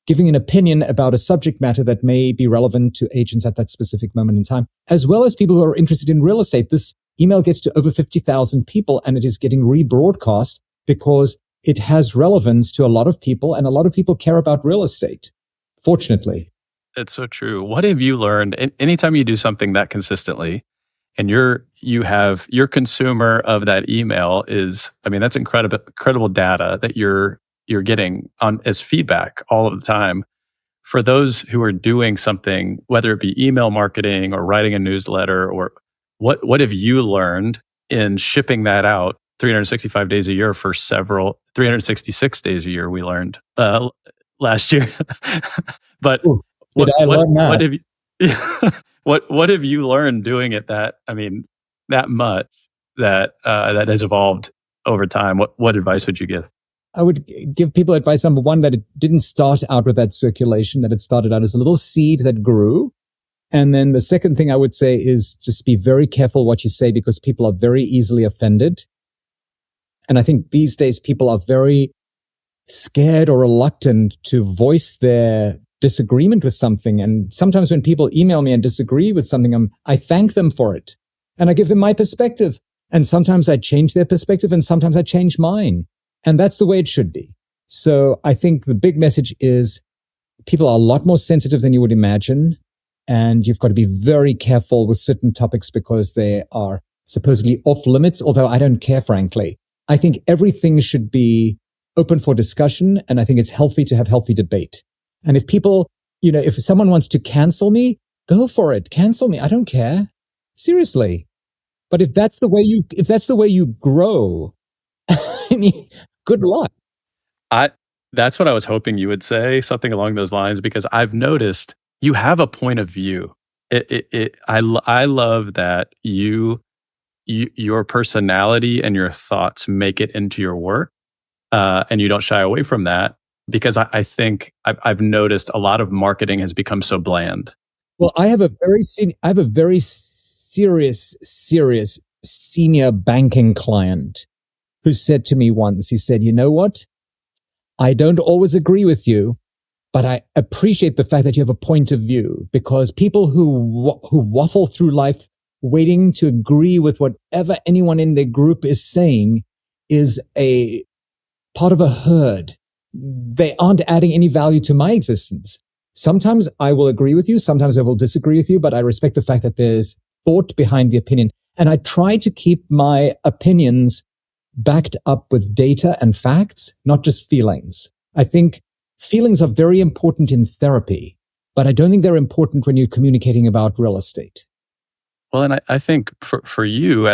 giving an opinion about a subject matter that may be relevant to agents at that specific moment in time, as well as people who are interested in real estate. This email gets to over 50,000 people, and it is getting rebroadcast because it has relevance to a lot of people, and a lot of people care about real estate, fortunately. It's so true. What have you learned? Anytime you do something that consistently, and your consumer of that email is, I mean, that's incredible data that you're getting on as feedback all of the time. For those who are doing something, whether it be email marketing or writing a newsletter, or what have you learned in shipping that out 365 days a year for 366 days a year, we learned last year. But Ooh, did I learn that? What have you, what have you learned doing it that much that has evolved over time? What advice would you give? I would give people advice, number 1, that it didn't start out with that circulation, that it started out as a little seed that grew. And then the second thing I would say is just be very careful what you say, because people are very easily offended. And I think these days people are very scared or reluctant to voice their disagreement with something. And sometimes when people email me and disagree with something, I thank them for it. And I give them my perspective. And sometimes I change their perspective, and sometimes I change mine. And that's the way it should be. So I think the big message is people are a lot more sensitive than you would imagine. And you've got to be very careful with certain topics because they are supposedly off limits, although I don't care, frankly. I think everything should be open for discussion. And I think it's healthy to have healthy debate. And if people, if someone wants to cancel me, go for it. Cancel me. I don't care. Seriously. But if that's the way you grow, I mean, good luck. That's what I was hoping you would say, something along those lines, because I've noticed you have a point of view. I love that your personality and your thoughts make it into your work, and you don't shy away from that, because I think I've noticed a lot of marketing has become so bland. Well, I have a very serious senior banking client who said to me once, he said, "You know what? I don't always agree with you, but I appreciate the fact that you have a point of view, because people who waffle through life waiting to agree with whatever anyone in their group is saying is a part of a herd. They aren't adding any value to my existence. Sometimes I will agree with you, sometimes I will disagree with you, but I respect the fact that there's thought behind the opinion. And I try to keep my opinions backed up with data and facts, not just feelings. I think feelings are very important in therapy, but I don't think they're important when you're communicating about real estate." Well, and I think for you,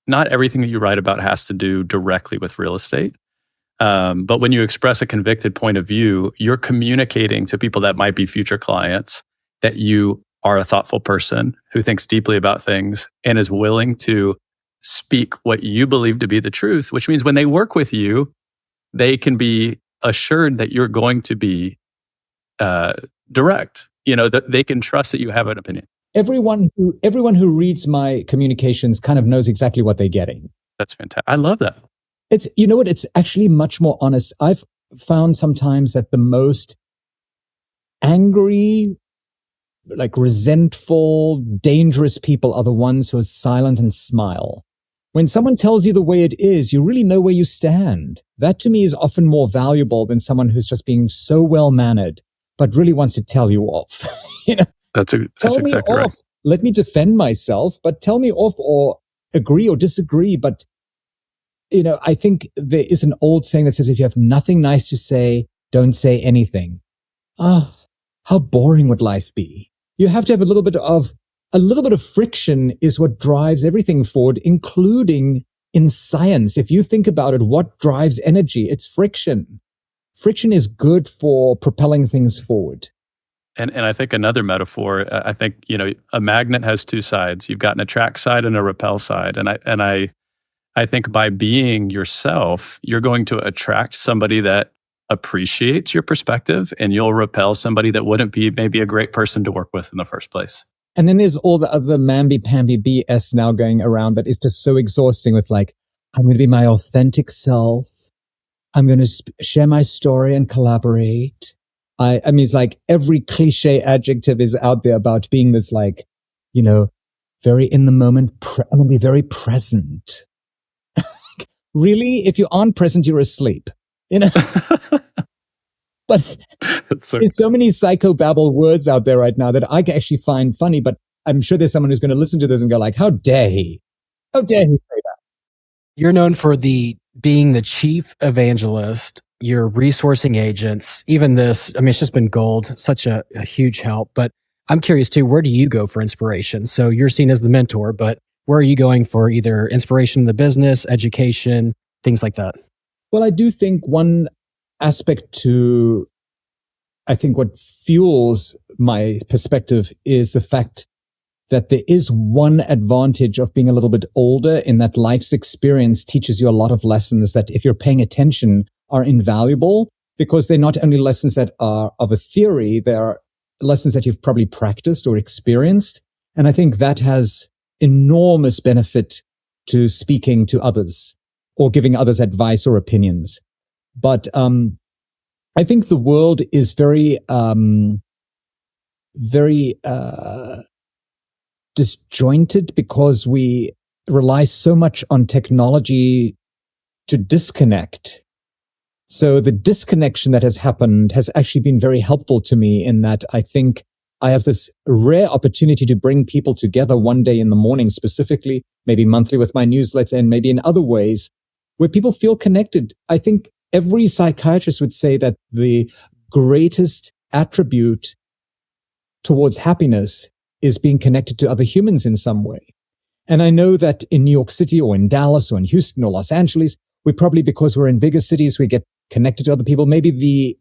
not everything that you write about has to do directly with real estate. But when you express a convicted point of view, you're communicating to people that might be future clients that you are a thoughtful person who thinks deeply about things and is willing to speak what you believe to be the truth, which means when they work with you, they can be assured that you're going to be direct, that they can trust that you have an opinion. Everyone who reads my communications kind of knows exactly what they're getting. That's fantastic. I love that. It's, it's actually much more honest. I've found sometimes that the most angry, like resentful, dangerous people are the ones who are silent and smile. When someone tells you the way it is, you really know where you stand. That to me is often more valuable than someone who's just being so well-mannered, but really wants to tell you off. That's exactly right. Let me defend myself, but tell me off or agree or disagree. But, I think there is an old saying that says, if you have nothing nice to say, don't say anything. How boring would life be? You have to have a little bit of a little bit of friction is what drives everything forward, including in science. If you think about it, what drives energy? It's friction. Friction is good for propelling things forward. And I think another metaphor, I think, a magnet has two sides. You've got an attract side and a repel side. And I think by being yourself, you're going to attract somebody that appreciates your perspective, and you'll repel somebody that wouldn't be maybe a great person to work with in the first place. And then there's all the other mamby-pamby BS now going around that is just so exhausting with like, I'm going to be my authentic self. I'm going to share my story and collaborate. I mean, it's like every cliche adjective is out there about being this like, very in the moment. I'm going to be very present. Really? If you aren't present, you're asleep, But there's so many psychobabble words out there right now that I actually find funny, but I'm sure there's someone who's going to listen to this and go like, how dare he? How dare he say that? You're known for being the chief evangelist, your resourcing agents, even this, it's just been gold, such a huge help. But I'm curious too, where do you go for inspiration? So you're seen as the mentor, but where are you going for either inspiration in the business, education, things like that? Well, I do think one aspect to, I think what fuels my perspective is the fact that there is one advantage of being a little bit older in that life's experience teaches you a lot of lessons that if you're paying attention are invaluable, because they're not only lessons that are of a theory, they are lessons that you've probably practiced or experienced. And I think that has enormous benefit to speaking to others or giving others advice or opinions. But I think the world is very disjointed because we rely so much on technology to disconnect. So the disconnection that has happened has actually been very helpful to me in that I think I have this rare opportunity to bring people together one day in the morning specifically, maybe monthly with my newsletter and maybe in other ways where people feel connected. I think every psychiatrist would say that the greatest attribute towards happiness is being connected to other humans in some way. And I know that in New York City or in Dallas or in Houston or Los Angeles, we probably, because we're in bigger cities, we get connected to other people. Maybe the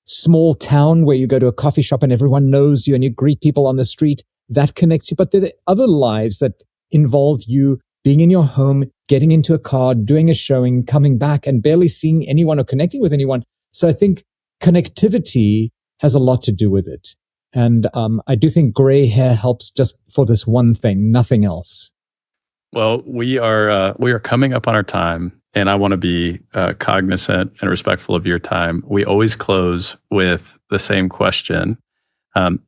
small town where you go to a coffee shop and everyone knows you and you greet people on the street, that connects you. But there are other lives that involve you being in your home, getting into a car, doing a showing, coming back and barely seeing anyone or connecting with anyone. So I think connectivity has a lot to do with it. And I do think gray hair helps just for this one thing, nothing else. Well, we are coming up on our time, and I want to be cognizant and respectful of your time. We always close with the same question.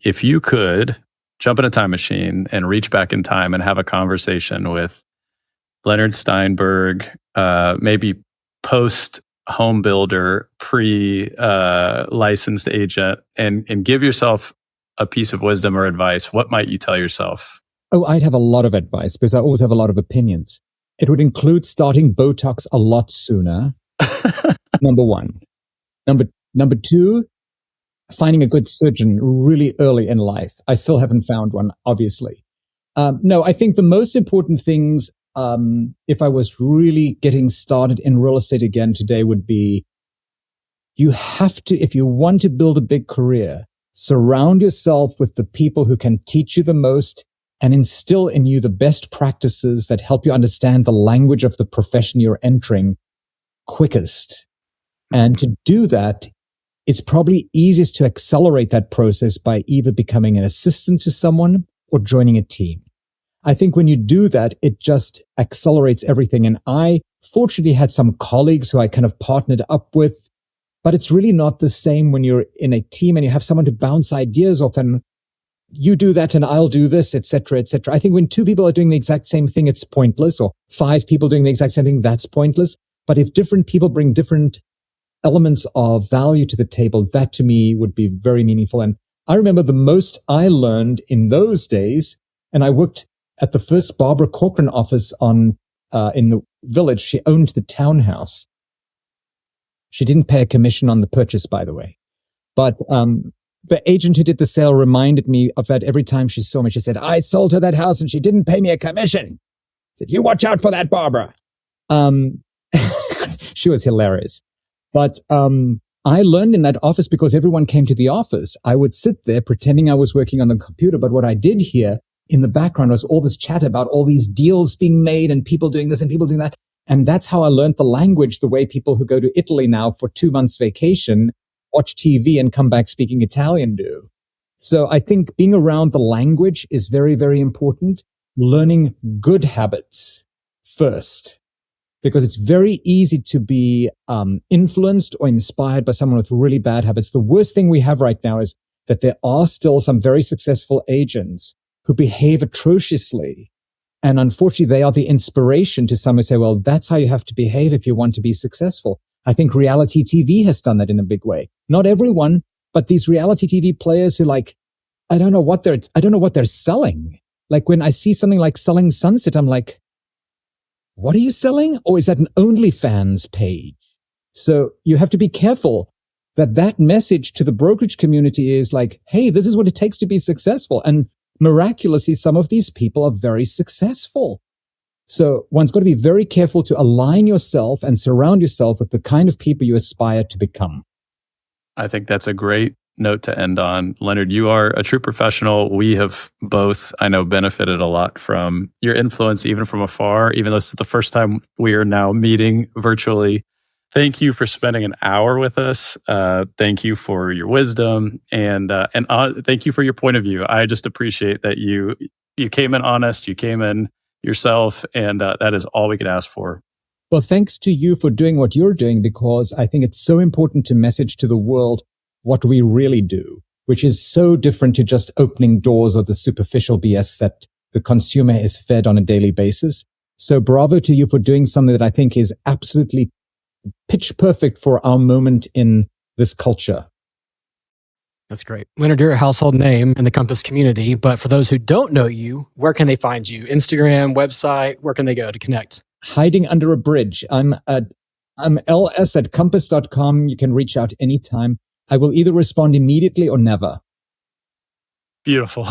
If you could jump in a time machine and reach back in time and have a conversation with Leonard Steinberg, maybe post home builder, pre licensed agent, and give yourself a piece of wisdom or advice, what might you tell yourself? Oh, I'd have a lot of advice because I always have a lot of opinions. It would include starting Botox a lot sooner. Number one. Number two, finding a good surgeon really early in life. I still haven't found one, obviously. No, I think the most important things, if I was really getting started in real estate again today, would be you have to, if you want to build a big career, surround yourself with the people who can teach you the most and instill in you the best practices that help you understand the language of the profession you're entering quickest. And to do that, it's probably easiest to accelerate that process by either becoming an assistant to someone or joining a team. I think when you do that, it just accelerates everything. And I fortunately had some colleagues who I kind of partnered up with, but it's really not the same when you're in a team and you have someone to bounce ideas off and you do that and I'll do this, et cetera, et cetera. I think when two people are doing the exact same thing, it's pointless, or 5 people doing the exact same thing, that's pointless. But if different people bring different elements of value to the table, that to me would be very meaningful. And I remember the most I learned in those days, and I worked at the first Barbara Corcoran office in the village. She owned the townhouse. She didn't pay a commission on the purchase, by the way. But the agent who did the sale reminded me of that every time she saw me. She said, I sold her that house and she didn't pay me a commission. I said, you watch out for that, Barbara. She was hilarious. But I learned in that office because everyone came to the office. I would sit there pretending I was working on the computer. But what I did hear in the background was all this chat about all these deals being made and people doing this and people doing that. And that's how I learned the language, the way people who go to Italy now for 2 months vacation watch TV and come back speaking Italian do. So I think being around the language is very, very important. Learning good habits first, because it's very easy to be influenced or inspired by someone with really bad habits. The worst thing we have right now is that there are still some very successful agents who behave atrociously. And unfortunately, they are the inspiration to some who say, well, that's how you have to behave if you want to be successful. I think reality TV has done that in a big way. Not everyone, but these reality TV players who I don't know what they're selling. Like when I see something like Selling Sunset, I'm like, what are you selling? Or is that an OnlyFans page? So you have to be careful that message to the brokerage community is like, hey, this is what it takes to be successful. And miraculously, some of these people are very successful. So one's got to be very careful to align yourself and surround yourself with the kind of people you aspire to become. I think that's a great note to end on. Leonard, you are a true professional. We have both, I know, benefited a lot from your influence, even from afar, even though this is the first time we are now meeting virtually. Thank you for spending an hour with us. Thank you for your wisdom and thank you for your point of view. I just appreciate that you came in honest, you came in yourself, and that is all we could ask for. Well, thanks to you for doing what you're doing, because I think it's so important to message to the world what we really do, which is so different to just opening doors or the superficial BS that the consumer is fed on a daily basis. So bravo to you for doing something that I think is absolutely pitch perfect for our moment in this culture. That's great. Leonard, you're a household name in the Compass community, but for those who don't know you, where can they find you? Instagram, website, where can they go to connect? Hiding under a bridge. I'm ls@compass.com. You can reach out anytime. I will either respond immediately or never. Beautiful.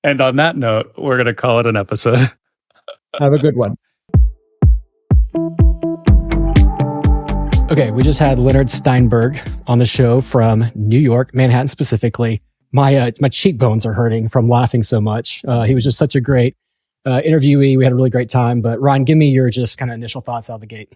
And on that note, we're going to call it an episode. Have a good one. Okay, we just had Leonard Steinberg on the show from New York, Manhattan specifically. My cheekbones are hurting from laughing so much. He was just such a great interviewee. We had a really great time. But Ryan, give me your just kind of initial thoughts out of the gate.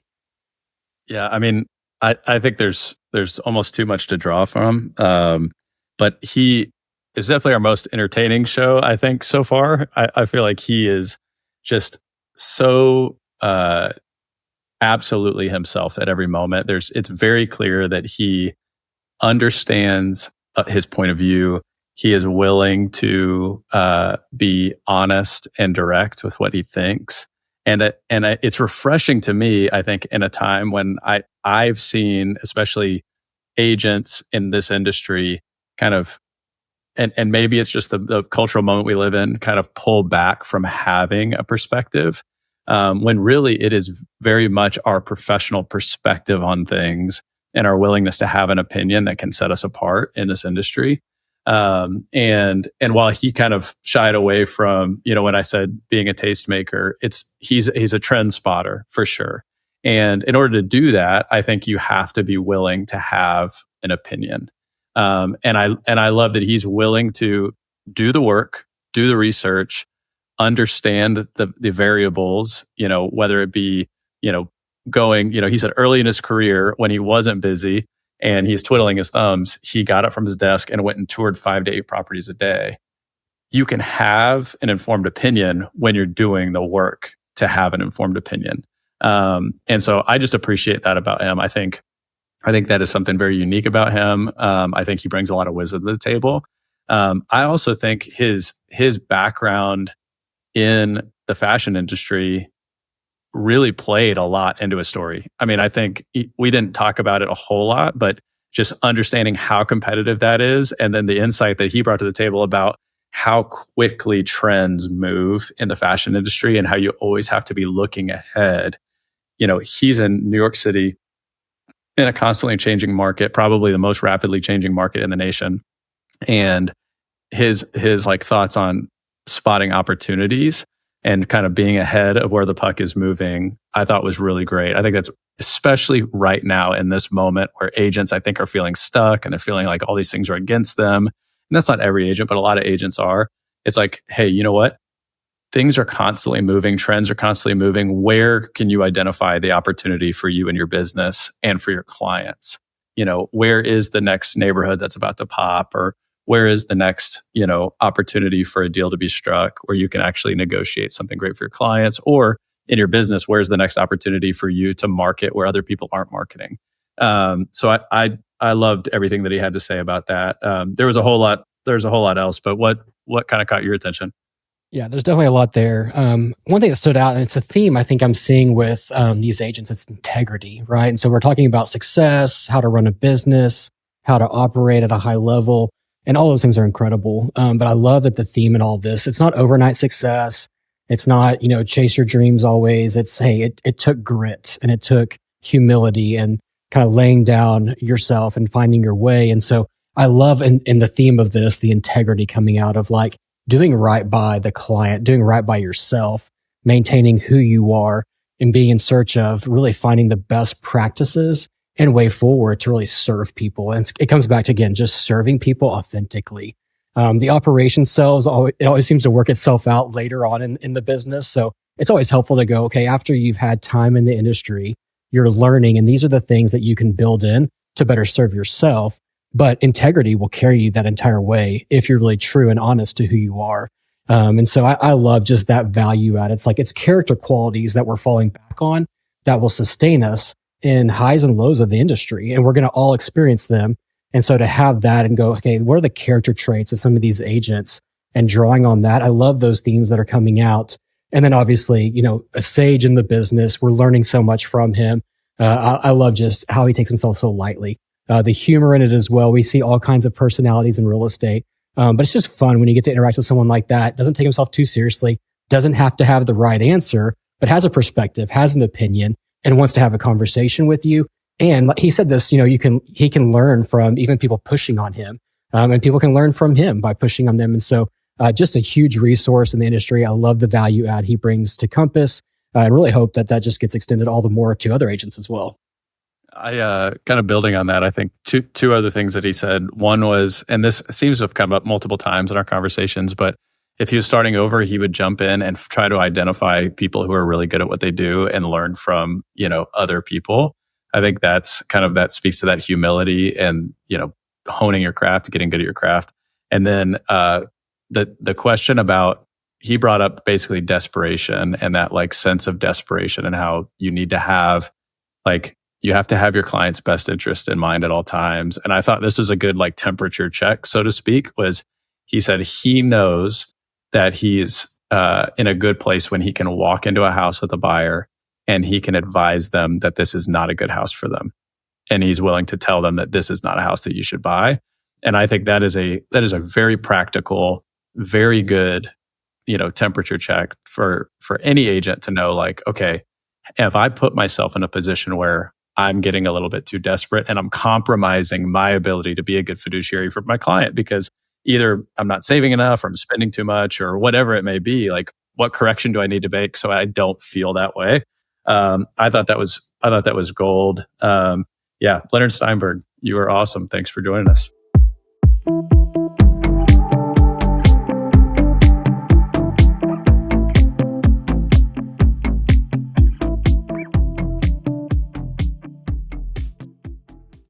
Yeah, I mean, I think there's almost too much to draw from. But he is definitely our most entertaining show, I think, so far. I feel like he is just so absolutely himself at every moment. It's very clear that he understands his point of view. He is willing to be honest and direct with what he thinks. And it's refreshing to me, I think, in a time when I've seen, especially agents in this industry, kind of, and maybe it's just the cultural moment we live in, kind of pull back from having a perspective, when really it is very much our professional perspective on things and our willingness to have an opinion that can set us apart in this industry. And while he kind of shied away from, when I said being a tastemaker, he's a trend spotter for sure. And in order to do that, I think you have to be willing to have an opinion. And I love that he's willing to do the work, do the research, understand the variables, whether it be, going, he said early in his career when he wasn't busy and he's twiddling his thumbs, he got up from his desk and went and toured 5 to 8 properties a day. You can have an informed opinion when you're doing the work to have an informed opinion. And so I just appreciate that about him. I think that is something very unique about him. I think he brings a lot of wisdom to the table. I also think his background in the fashion industry really played a lot into his story. I mean, I think we didn't talk about it a whole lot, but just understanding how competitive that is, and then the insight that he brought to the table about how quickly trends move in the fashion industry and how you always have to be looking ahead. He's in New York City. in a constantly changing market, probably the most rapidly changing market in the nation. And his like thoughts on spotting opportunities and kind of being ahead of where the puck is moving, I thought was really great. I think that's especially right now in this moment where agents, I think, are feeling stuck and they're feeling like all these things are against them. And that's not every agent, but a lot of agents are. It's like, hey, you know what? Things are constantly moving. Trends are constantly moving. Where can you identify the opportunity for you and your business and for your clients? You know, where is the next neighborhood that's about to pop, or where is the next, you know, opportunity for a deal to be struck where you can actually negotiate something great for your clients, or in your business, where's the next opportunity for you to market where other people aren't marketing? So I loved everything that he had to say about that. There's a whole lot else, but what kind of caught your attention? Yeah, there's definitely a lot there. One thing that stood out, and it's a theme I think I'm seeing with these agents, it's integrity, right? And so we're talking about success, how to run a business, how to operate at a high level, and all those things are incredible. But I love that the theme in all this, it's not overnight success. It's not, you know, chase your dreams always. It's, hey, it took grit and it took humility and kind of laying down yourself and finding your way. And so I love in the theme of this, the integrity coming out of like, doing right by the client, doing right by yourself, maintaining who you are, and being in search of really finding the best practices and way forward to really serve people. And it comes back to, again, just serving people authentically. The operation selves, it always seems to work itself out later on in the business. So it's always helpful to go, okay, after you've had time in the industry, you're learning, and these are the things that you can build in to better serve yourself. But integrity will carry you that entire way if you're really true and honest to who you are. And so I love just that value add. It's like it's character qualities that we're falling back on that will sustain us in highs and lows of the industry. And we're going to all experience them. And so to have that and go, okay, what are the character traits of some of these agents, and drawing on that? I love those themes that are coming out. And then obviously, you know, a sage in the business, we're learning so much from him. I love just how he takes himself so lightly. The humor in it as well. We see all kinds of personalities in real estate. But it's just fun when you get to interact with someone like that. Doesn't take himself too seriously, doesn't have to have the right answer, but has a perspective, has an opinion, and wants to have a conversation with you. And he said this, you know, he can learn from even people pushing on him. And people can learn from him by pushing on them. And so, just a huge resource in the industry. I love the value add he brings to Compass. I really hope that just gets extended all the more to other agents as well. I kind of building on that, I think two other things that he said. One was, and this seems to have come up multiple times in our conversations, but if he was starting over, he would jump in and try to identify people who are really good at what they do and learn from, you know, other people. I think that's kind of, that speaks to that humility and, you know, honing your craft, getting good at your craft. And then the question about, he brought up basically desperation and that like sense of desperation and how you need to have like, you have to have your client's best interest in mind at all times. And I thought this was a good like temperature check, so to speak, was he said he knows that he's in a good place when he can walk into a house with a buyer and he can advise them that this is not a good house for them. And he's willing to tell them that this is not a house that you should buy. And I think that is a very practical, very good, you know, temperature check for any agent to know like, okay, if I put myself in a position where I'm getting a little bit too desperate and I'm compromising my ability to be a good fiduciary for my client because either I'm not saving enough or I'm spending too much or whatever it may be, like what correction do I need to make so I don't feel that way? I thought that was gold. Yeah, Leonard Steinberg, you were awesome. Thanks for joining us.